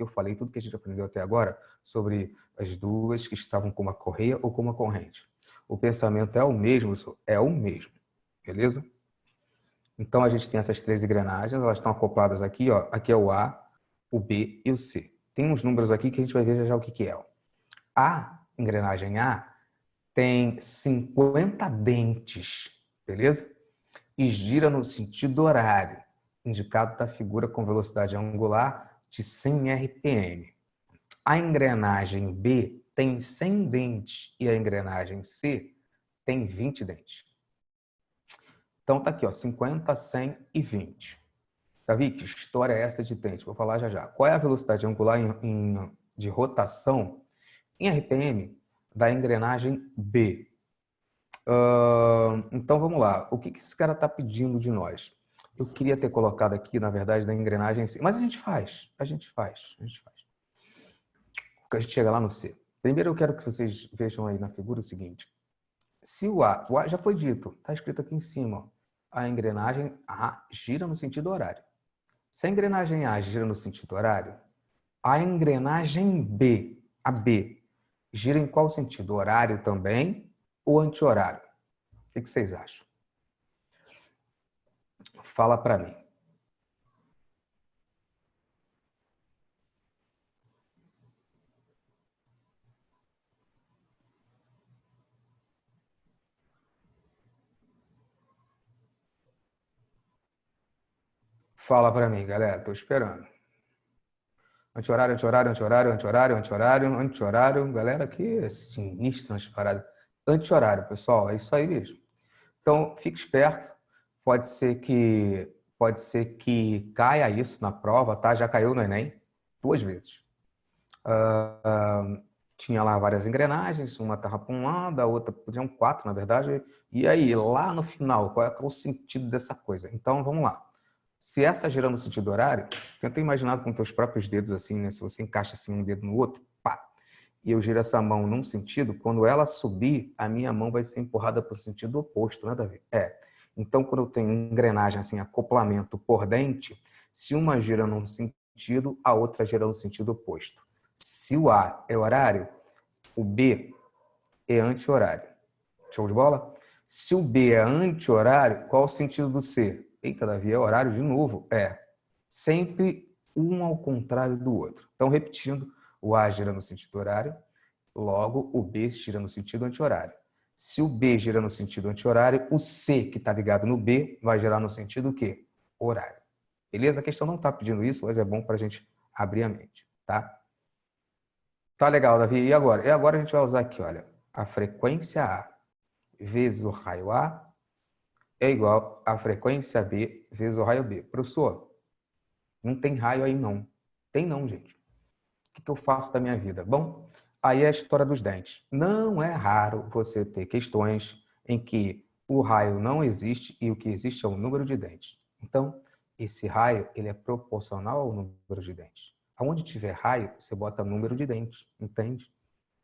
eu falei, tudo que a gente aprendeu até agora sobre as duas que estavam com uma correia ou com uma corrente. O pensamento é o mesmo, é o mesmo, beleza? Então a gente tem essas três engrenagens, elas estão acopladas aqui, ó. Aqui é o A, o B e o C. Tem uns números aqui que a gente vai ver já já o que é. Ó. A engrenagem A tem 50 dentes, beleza? E gira no sentido horário, indicado da figura com velocidade angular de 100 RPM. A engrenagem B tem 100 dentes e a engrenagem C tem 20 dentes. Então tá aqui, ó, 50, 100 e 20. Davi, que história é essa de dente? Vou falar já já. Qual é a velocidade angular de rotação em RPM da engrenagem B? Então vamos lá. O que esse cara está pedindo de nós? Eu queria ter colocado aqui, na verdade, da engrenagem C, mas a gente faz. A gente faz. A gente chega lá no C. Primeiro eu quero que vocês vejam aí na figura o seguinte. Se o A já foi dito, está escrito aqui em cima, ó, a engrenagem A gira no sentido horário. Se a engrenagem A gira no sentido horário, a engrenagem B, a B, gira em qual sentido? Horário também ou anti-horário? O que vocês acham? Fala para mim. Fala para mim, galera. Tô esperando. Anti-horário, anti-horário, anti-horário, anti-horário, anti-horário, anti-horário. Galera, que sinistro nas paradas. Anti-horário, pessoal. É isso aí mesmo. Então, fique esperto. Pode ser que caia isso na prova, tá? Já caiu no Enem 2 vezes. Tinha lá várias engrenagens, uma estava para um lado, a outra, podiam 4, na verdade. E aí, lá no final, qual é o sentido dessa coisa? Então, vamos lá. Se essa gira no sentido horário, tenta imaginar com teus próprios dedos assim, né? Se você encaixa assim um dedo no outro, pá, e eu giro essa mão num sentido, quando ela subir, a minha mão vai ser empurrada para o sentido oposto, né, Davi? Então, quando eu tenho engrenagem assim, acoplamento por dente, se uma gira num sentido, a outra gira no sentido oposto. Se o A é horário, o B é anti-horário. Show de bola? Se o B é anti-horário, qual o sentido do C? Eita, Davi, é horário de novo. Sempre um ao contrário do outro. Então, repetindo, o A gira no sentido horário, logo o B gira no sentido anti-horário. Se o B gira no sentido anti-horário, o C, que está ligado no B, vai girar no sentido o quê? Horário. Beleza? A questão não está pedindo isso, mas é bom para a gente abrir a mente, tá? Tá legal, Davi. E agora? E agora a gente vai usar aqui, olha, a frequência A vezes o raio A é igual a frequência B vezes o raio B. Professor, não tem raio aí não. Tem não, gente. O que eu faço da minha vida? Bom, aí é a história dos dentes. Não é raro você ter questões em que o raio não existe e o que existe é o número de dentes. Então, esse raio ele é proporcional ao número de dentes. Aonde tiver raio, você bota número de dentes, entende?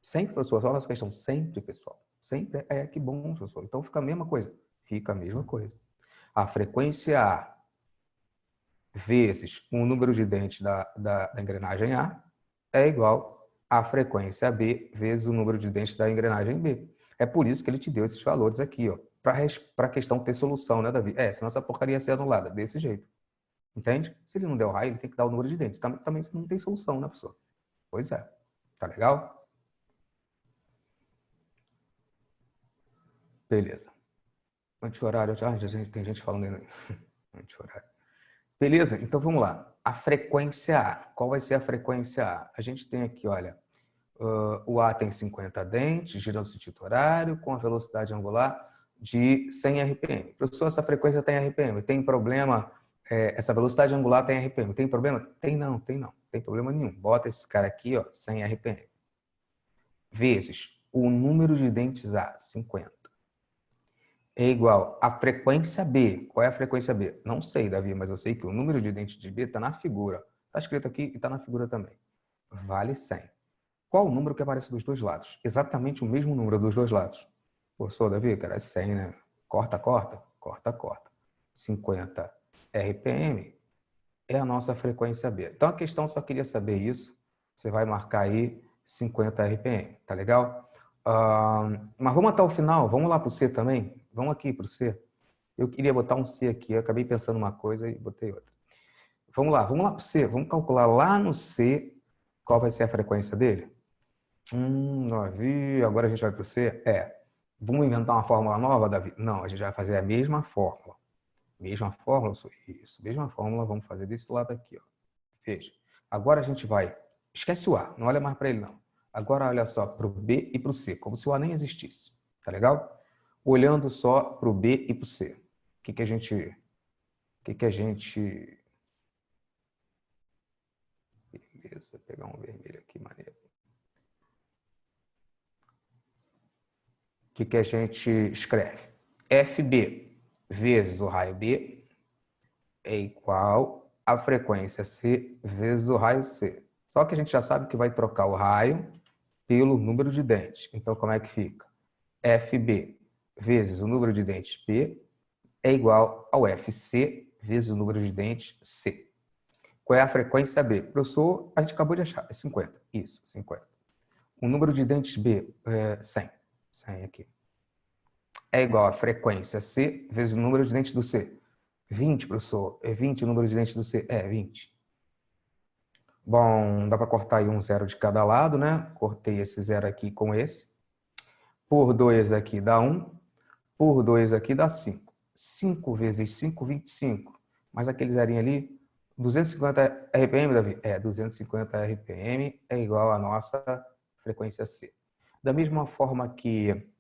Sempre, professor, só nossa questão, sempre, pessoal. Sempre que bom, professor. Então fica a mesma coisa. Fica a mesma coisa. A frequência A vezes o número de dentes da engrenagem A é igual à frequência B vezes o número de dentes da engrenagem B. É por isso que ele te deu esses valores aqui, ó, para a questão ter solução, né, Davi? Senão essa porcaria ia ser anulada, desse jeito. Entende? Se ele não der o raio, ele tem que dar o número de dentes. Também não tem solução, né, professor? Pois é. Tá legal? Beleza. Anti-horário. Tem gente falando aí. Anti-horário. Beleza? Então vamos lá. A frequência A. Qual vai ser a frequência A? A gente tem aqui, olha, o A tem 50 dentes, gira no sentido horário, com a velocidade angular de 100 RPM. Professor, essa frequência tem RPM. Tem problema? Essa velocidade angular tem RPM. Tem problema? Tem não, tem não. tem problema nenhum. Bota esse cara aqui, ó, 100 RPM. Vezes o número de dentes A, 50. É igual a frequência B. Qual é a frequência B? Não sei, Davi, mas eu sei que o número de dentes de B está na figura. Está escrito aqui e está na figura também. Vale 100. Qual o número que aparece dos dois lados? Exatamente o mesmo número dos dois lados. Professor Davi, cara, é 100, né? Corta, corta. Corta, corta. 50 RPM é a nossa frequência B. Então, a questão só queria saber isso. Você vai marcar aí 50 RPM, tá legal? Mas vamos até o final. Vamos lá para o C também? Vamos aqui para o C. Eu queria botar um C aqui. Eu acabei pensando uma coisa e botei outra. Vamos lá para o C. Vamos calcular lá no C qual vai ser a frequência dele? Davi, agora a gente vai para o C? Vamos inventar uma fórmula nova, Davi? Não, a gente vai fazer a mesma fórmula. Mesma fórmula? Isso, mesma fórmula. Vamos fazer desse lado aqui, ó. Veja. Agora a gente vai... Esquece o A, não olha mais para ele, não. Agora olha só para o B e para o C, como se o A nem existisse. Tá legal? Olhando só para o B e para o C. O que a gente... Beleza, pegar um vermelho aqui, maneiro. O que a gente escreve? FB vezes o raio B é igual a frequência C vezes o raio C. Só que a gente já sabe que vai trocar o raio pelo número de dentes. Então, como é que fica? FB vezes o número de dentes P é igual ao FC vezes o número de dentes C. Qual é a frequência B? Professor, a gente acabou de achar, é 50. Isso, 50. O número de dentes B é 100. 100 aqui. É igual a frequência C vezes o número de dentes do C. 20, professor. É 20 o número de dentes do C? É, 20. Bom, dá para cortar aí um zero de cada lado, né? Cortei esse zero aqui com esse. Por 2 aqui dá 1. Por 2 aqui dá 5. 5 vezes 5, 25. Mas aquele zerinho ali, 250 RPM, Davi? 250 RPM é igual à nossa frequência C. Da mesma forma que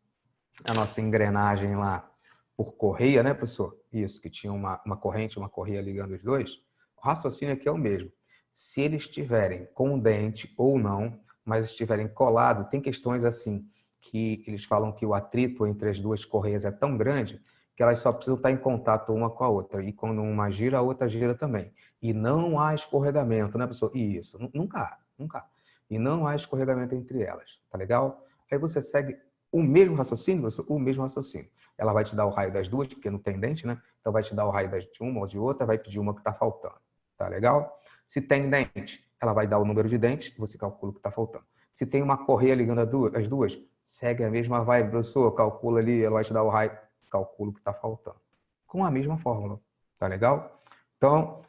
a nossa engrenagem lá por correia, né, professor? Isso, que tinha uma corrente, uma correia ligando os dois. O raciocínio aqui é o mesmo. Se eles estiverem com o dente ou não, mas estiverem colados, tem questões assim que eles falam que o atrito entre as duas correias é tão grande que elas só precisam estar em contato uma com a outra. E quando uma gira, a outra gira também. E não há escorregamento, né, professor? Isso, nunca há, nunca há. E não há escorregamento entre elas, tá legal? Aí você segue o mesmo raciocínio, professor? O mesmo raciocínio. Ela vai te dar o raio das duas, porque não tem dente, né? Então vai te dar o raio de uma ou de outra, vai pedir uma que está faltando. Tá legal? Se tem dente, ela vai dar o número de dentes, você calcula o que está faltando. Se tem uma correia ligando as duas, segue a mesma vibe, professor, calcula ali, ela vai te dar o raio, calcula o que está faltando. Com a mesma fórmula. Tá legal? Então,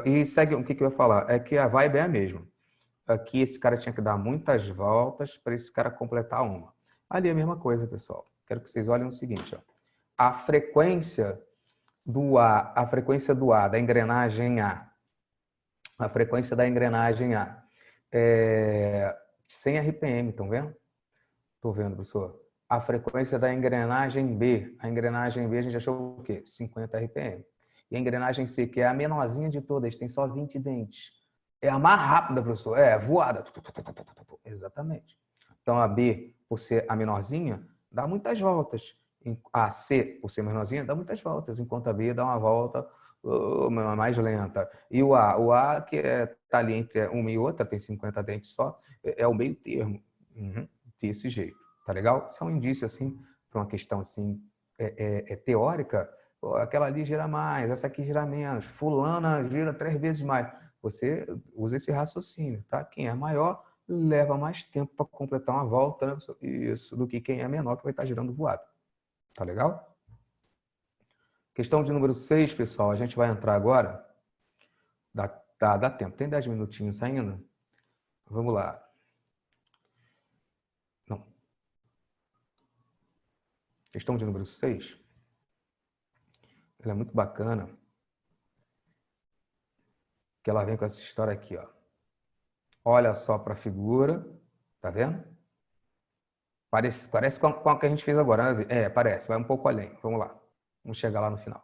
e segue o que eu ia falar? É que a vibe é a mesma. Aqui esse cara tinha que dar muitas voltas para esse cara completar uma. Ali é a mesma coisa, pessoal. Quero que vocês olhem o seguinte, ó. A frequência do A da engrenagem A, a frequência da engrenagem A é 100 RPM, estão vendo? Estou vendo, professor. A frequência da engrenagem B, a engrenagem B a gente achou o quê? 50 RPM. E a engrenagem C, que é a menorzinha de todas, tem só 20 dentes. É a mais rápida, professor. É, voada. Exatamente. Então, a B, por ser a menorzinha, dá muitas voltas. A C, por ser menorzinha, dá muitas voltas, enquanto a B dá uma volta mais lenta. E o A que está ali entre uma e outra, tem 50 dentes só, é o meio termo. Desse jeito. Tá legal? Isso é um indício, assim, para uma questão, assim, teórica. Pô, aquela ali gira mais, essa aqui gira menos. Fulana gira 3 vezes mais. Você usa esse raciocínio, tá? Quem é maior leva mais tempo para completar uma volta, né? Isso, do que quem é menor que vai estar girando voado. Tá legal? Questão de número 6, pessoal. A gente vai entrar agora. Dá tempo. Tem 10 minutinhos ainda? Vamos lá. Não. Questão de número 6. Ela é muito bacana. Que ela vem com essa história aqui, ó. Olha só para a figura. Tá vendo? Parece com a que a gente fez agora, né? Parece. Vai um pouco além. Vamos lá. Vamos chegar lá no final.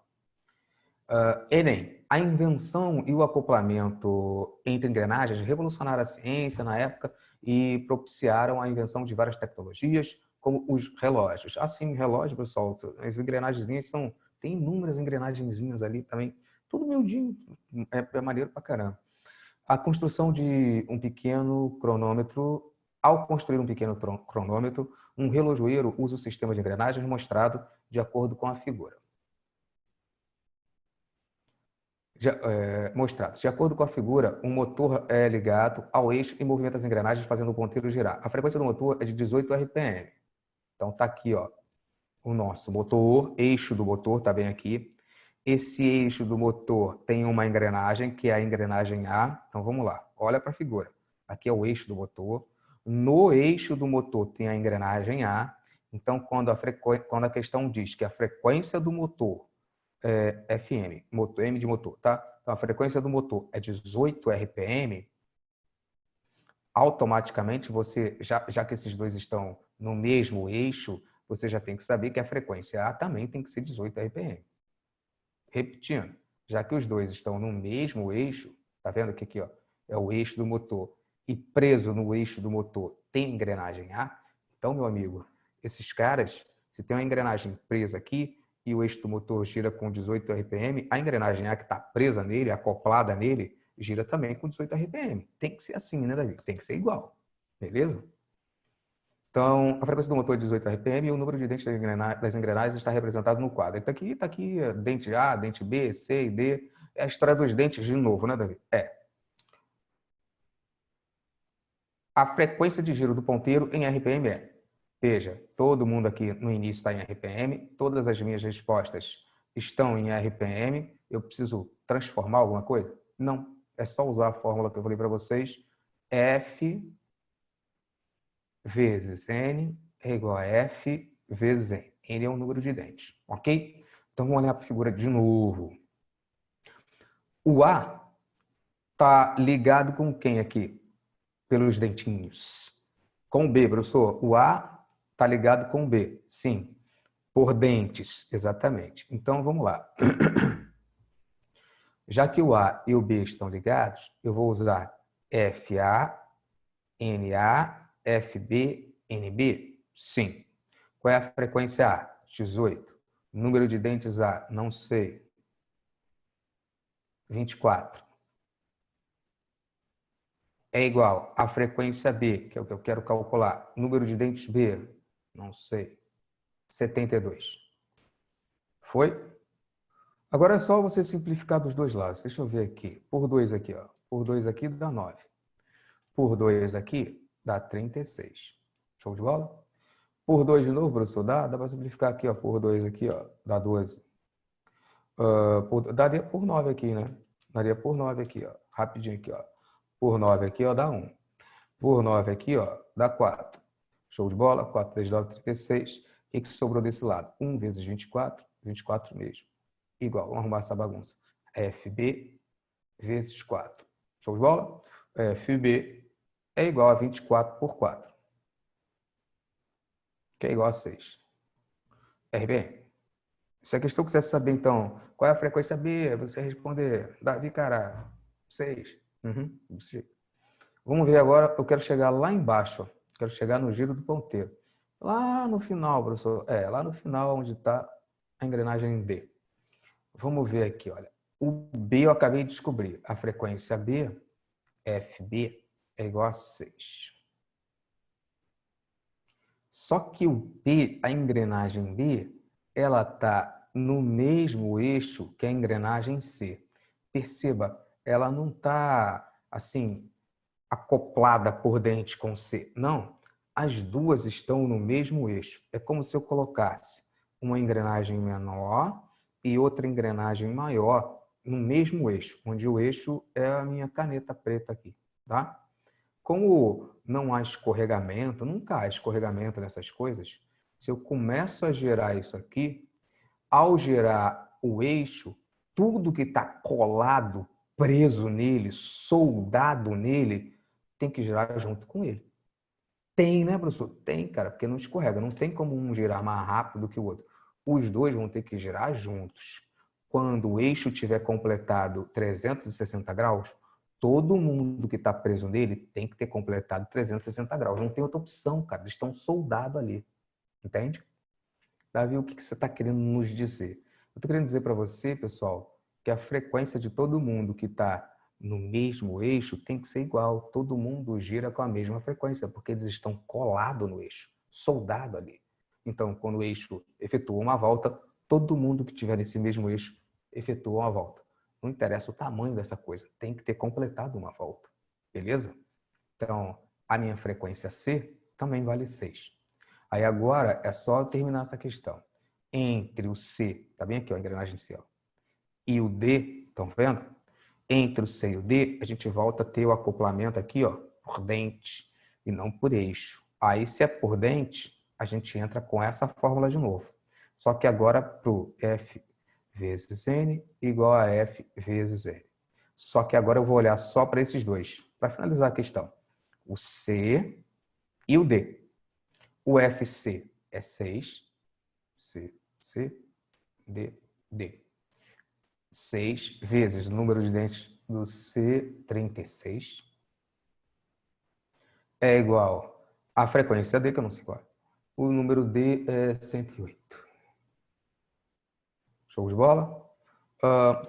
Enem. A invenção e o acoplamento entre engrenagens revolucionaram a ciência na época e propiciaram a invenção de várias tecnologias, como os relógios. Assim, relógio, pessoal, as engrenagenzinhas tem inúmeras engrenagenzinhas ali também, tudo miudinho, é maneiro pra caramba. A construção de um pequeno cronômetro. Ao construir um pequeno cronômetro, um relojoeiro usa o sistema de engrenagens mostrado de acordo com a figura. Mostrado. De acordo com a figura, um motor é ligado ao eixo e movimenta as engrenagens fazendo o ponteiro girar. A frequência do motor é de 18 RPM. Então tá aqui, ó, o nosso motor, eixo do motor, tá bem aqui. Esse eixo do motor tem uma engrenagem, que é a engrenagem A. Então vamos lá, olha para a figura. Aqui é o eixo do motor. No eixo do motor tem a engrenagem A. Então, quando a questão diz que a frequência do motor FM, M de motor, tá? Então, a frequência do motor é 18 RPM, automaticamente você, já que esses dois estão no mesmo eixo, você já tem que saber que a frequência A também tem que ser 18 RPM. Repetindo, já que os dois estão no mesmo eixo, tá vendo que aqui, ó, é o eixo do motor e preso no eixo do motor tem engrenagem A, então, meu amigo, esses caras, se tem uma engrenagem presa aqui e o eixo do motor gira com 18 RPM, a engrenagem A que está presa nele, acoplada nele, gira também com 18 RPM. Tem que ser assim, né, Davi? Tem que ser igual. Beleza? Então, a frequência do motor é 18 RPM e o número de dentes das engrenagens está representado no quadro. Está aqui dente A, dente B, C e D. É a história dos dentes de novo, né, Davi? A frequência de giro do ponteiro em RPM é. Veja, todo mundo aqui no início está em RPM, todas as minhas respostas estão em RPM. Eu preciso transformar alguma coisa? Não. É só usar a fórmula que eu falei para vocês. F vezes N é igual a F vezes N. N é o número de dentes, ok? Então, vamos olhar para a figura de novo. O A está ligado com quem aqui? Pelos dentinhos. Com o B, professor. O A está ligado com o B. Sim. Por dentes, exatamente. Então, vamos lá. Já que o A e o B estão ligados, eu vou usar FA, NA, FB, NB? Sim. Qual é a frequência A? 18. Número de dentes A? Não sei. 24. É igual à frequência B, que é o que eu quero calcular. Número de dentes B? Não sei. 72. Foi? Agora é só você simplificar dos dois lados. Deixa eu ver aqui. Por 2 aqui, ó. Por 2 aqui dá 9. Por 2 aqui dá 36. Show de bola? Por 2 de novo, professor, dá para simplificar aqui, ó. Por 2 aqui, ó, dá 12. Daria por 9 aqui, né? Daria por 9 aqui, ó. Rapidinho aqui, ó. Por 9 aqui, ó, dá 1. Por 9 aqui, ó, dá 4. Show de bola? 4 vezes 9, 36. O que sobrou desse lado? 1 vezes 24, 24 mesmo. Igual, vamos arrumar essa bagunça. FB vezes 4. Show de bola? FB é igual a 24 por 4, que é igual a 6. RBM. Se a questão quiser saber, então, qual é a frequência B, você responder, Davi, cara, 6. Vamos ver agora, eu quero chegar lá embaixo, ó. Quero chegar no giro do ponteiro. Lá no final, professor, lá no final onde está a engrenagem B. Vamos ver aqui, olha. O B eu acabei de descobrir. A frequência B, FB, é igual a 6. Só que o B, a engrenagem B, ela está no mesmo eixo que a engrenagem C. Perceba, ela não está assim acoplada por dentro com C. Não, as duas estão no mesmo eixo. É como se eu colocasse uma engrenagem menor e outra engrenagem maior no mesmo eixo, onde o eixo é a minha caneta preta aqui, tá? Como não há escorregamento, nunca há escorregamento nessas coisas, se eu começo a gerar isso aqui, ao gerar o eixo, tudo que está colado, preso nele, soldado nele, tem que girar junto com ele. Tem, né, professor? Tem, cara, porque não escorrega. Não tem como um girar mais rápido do que o outro. Os dois vão ter que girar juntos. quando o eixo tiver completado 360 graus, todo mundo que está preso nele tem que ter completado 360 graus. Não tem outra opção, cara. Eles estão soldados ali. Entende? Davi, o que você está querendo nos dizer? Eu estou querendo dizer para você, pessoal, que a frequência de todo mundo que está no mesmo eixo tem que ser igual. Todo mundo gira com a mesma frequência, porque eles estão colados no eixo, soldado ali. Então, quando o eixo efetua uma volta, todo mundo que estiver nesse mesmo eixo efetua uma volta. Não interessa o tamanho dessa coisa, tem que ter completado uma volta. Beleza? Então, a minha frequência C também vale 6. Aí agora é só terminar essa questão. Entre o C, tá bem aqui, ó, a engrenagem C, ó, e o D, estão vendo? Entre o C e o D, a gente volta a ter o acoplamento aqui, ó, por dente e não por eixo. Aí, se é por dente, a gente entra com essa fórmula de novo. Só que agora para o F vezes N igual a F vezes N. Só que agora eu vou olhar só para esses dois, para finalizar a questão. O C e o D. O FC é 6, C, D, D. 6 vezes o número de dentes do C, 36, é igual à frequência D, que eu não sei qual é. O número D é 108. Show de bola?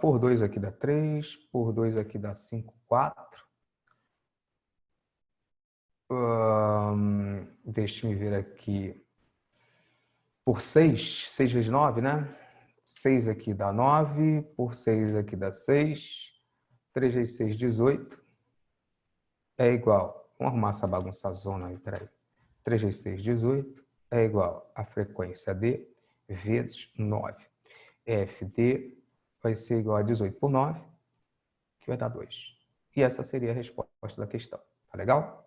Por 2 aqui dá 3, por 2 aqui dá 5, 4. Deixa eu ver aqui. Por 6, 6 vezes 9, né? 6 aqui dá 9, por 6 aqui dá 6, 3 vezes 6, 18, é igual, vamos arrumar essa bagunçazona aí, peraí, 3 vezes 6, 18, é igual a frequência D vezes 9. FD vai ser igual a 18 por 9, que vai dar 2. E essa seria a resposta da questão, tá legal?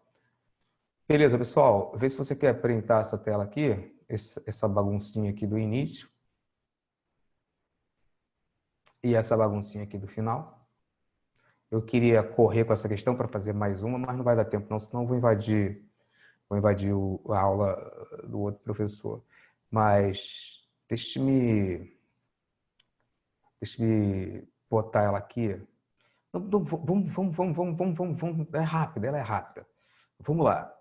Beleza, pessoal, vê se você quer printar essa tela aqui, essa baguncinha aqui do início, e essa baguncinha aqui do final. Eu queria correr com essa questão para fazer mais uma, mas não vai dar tempo não, senão eu vou invadir a aula do outro professor. Mas deixe-me botar ela aqui. Vamos. É rápida, ela é rápida. Vamos lá.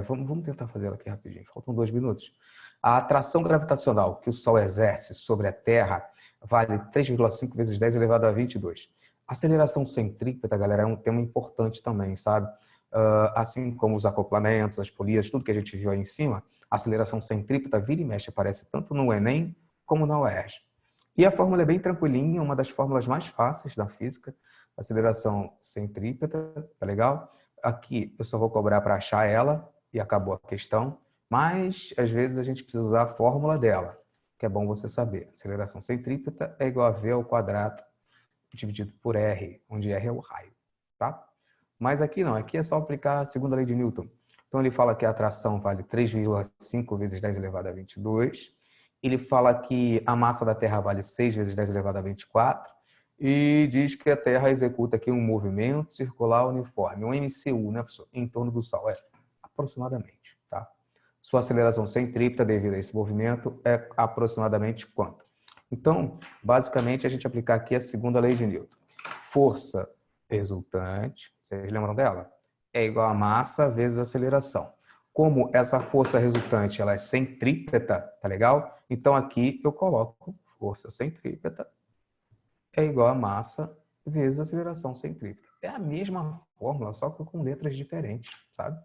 Vamos tentar fazer ela aqui rapidinho. Faltam 2 minutos. A atração gravitacional que o Sol exerce sobre a Terra vale 3,5 vezes 10 elevado a 22. Aceleração centrípeta, galera, é um tema importante também, sabe? Assim como os acoplamentos, as polias, tudo que a gente viu aí em cima, a aceleração centrípeta vira e mexe, aparece tanto no Enem como na UERJ. E a fórmula é bem tranquilinha, uma das fórmulas mais fáceis da física, aceleração centrípeta, tá legal? Aqui eu só vou cobrar para achar ela e acabou a questão, mas às vezes a gente precisa usar a fórmula dela, que é bom você saber. Aceleração centrípeta é igual a V ao quadrado dividido por R, onde R é o raio, tá? Mas aqui não, aqui é só aplicar a segunda lei de Newton. Então ele fala que a atração vale 3,5 vezes 10 elevado a 22. Ele fala que a massa da Terra vale 6 vezes 10 elevado a 24. E diz que a Terra executa aqui um movimento circular uniforme, um MCU, né, pessoal? Em torno do Sol. Aproximadamente, tá? Sua aceleração centrípeta devido a esse movimento é aproximadamente quanto? Então, basicamente, a gente aplicar aqui a segunda lei de Newton. Força resultante, vocês lembram dela? É igual a massa vezes a aceleração. Como essa força resultante ela é centrípeta, tá legal? Então aqui eu coloco força centrípeta é igual a massa vezes a aceleração centrípeta. É a mesma fórmula, só que com letras diferentes, sabe?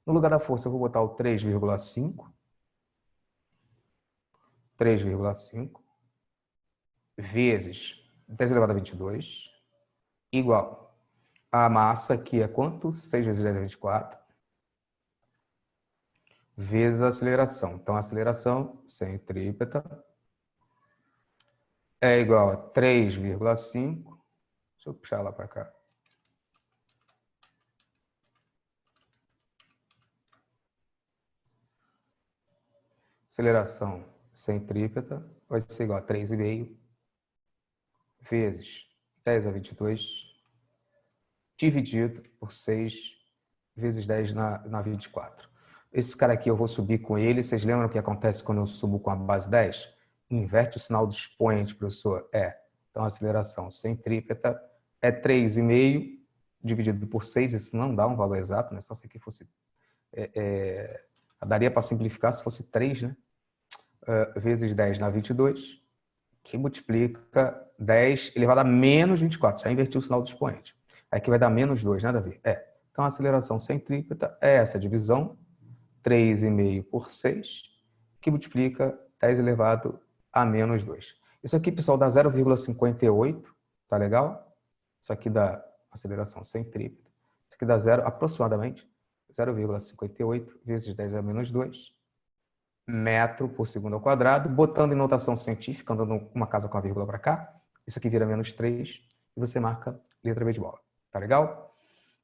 No lugar da força eu vou botar o 3,5 vezes 10 elevado a 22 igual a massa, que é quanto? 6 vezes 10 a 24 vezes a aceleração. Então, a aceleração centrípeta é igual a 3,5. Deixa eu puxar lá para cá. Aceleração centrípeta vai ser igual a 3,5 vezes 10 a 22 dividido por 6 vezes 10 na 24. Esse cara aqui eu vou subir com ele. Vocês lembram o que acontece quando eu subo com a base 10? Inverte o sinal do expoente, professor. Então, a aceleração centrípeta é 3,5 dividido por 6. Isso não dá um valor exato, né? Só se aqui fosse... daria para simplificar se fosse 3, né? Vezes 10 na 22, que multiplica 10 elevado a menos 24. Já inverti o sinal do expoente. Aqui vai dar menos 2, né, Davi? Então, a aceleração centrípeta é essa divisão, 3,5 por 6, que multiplica 10 elevado a menos 2. Isso aqui, pessoal, dá 0,58, tá legal? Isso aqui dá aceleração centrípeta. Isso aqui dá aproximadamente 0,58 vezes 10 a menos 2 metro por segundo ao quadrado, botando em notação científica, andando uma casa com a vírgula para cá. Isso aqui vira menos 3 e você marca letra B de bola. Tá legal?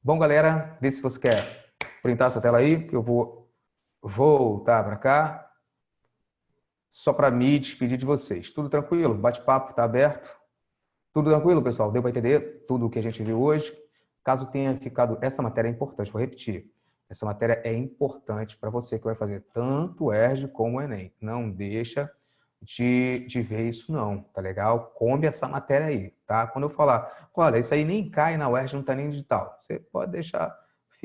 Bom, galera, vê se você quer printar essa tela aí, que eu vou voltar para cá só para me despedir de vocês. Tudo tranquilo? Bate-papo tá aberto? Tudo tranquilo, pessoal? Deu para entender tudo o que a gente viu hoje? Caso tenha ficado... Essa matéria é importante, vou repetir. Essa matéria é importante para você que vai fazer tanto o ERJ como o Enem. Não deixa de ver isso não, tá legal? Come essa matéria aí, tá? Quando eu falar, olha, isso aí nem cai na UERJ, não tá nem digital. Você pode deixar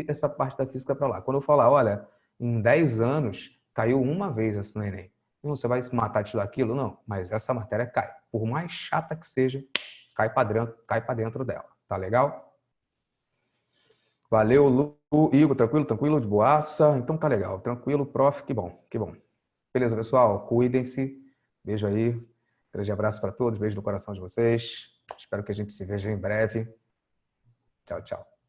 essa parte da física para lá. Quando eu falar, olha, em 10 anos caiu uma vez isso no Enem. Não, você vai se matar de estudar aquilo? Não, mas essa matéria cai. Por mais chata que seja, cai para dentro dela, tá legal? Valeu, Lu, Igor, tranquilo, tranquilo, de boaça. Então tá legal, tranquilo, prof, que bom, que bom. Beleza, pessoal, cuidem-se. Beijo aí, grande abraço para todos, beijo no coração de vocês. Espero que a gente se veja em breve. Tchau, tchau.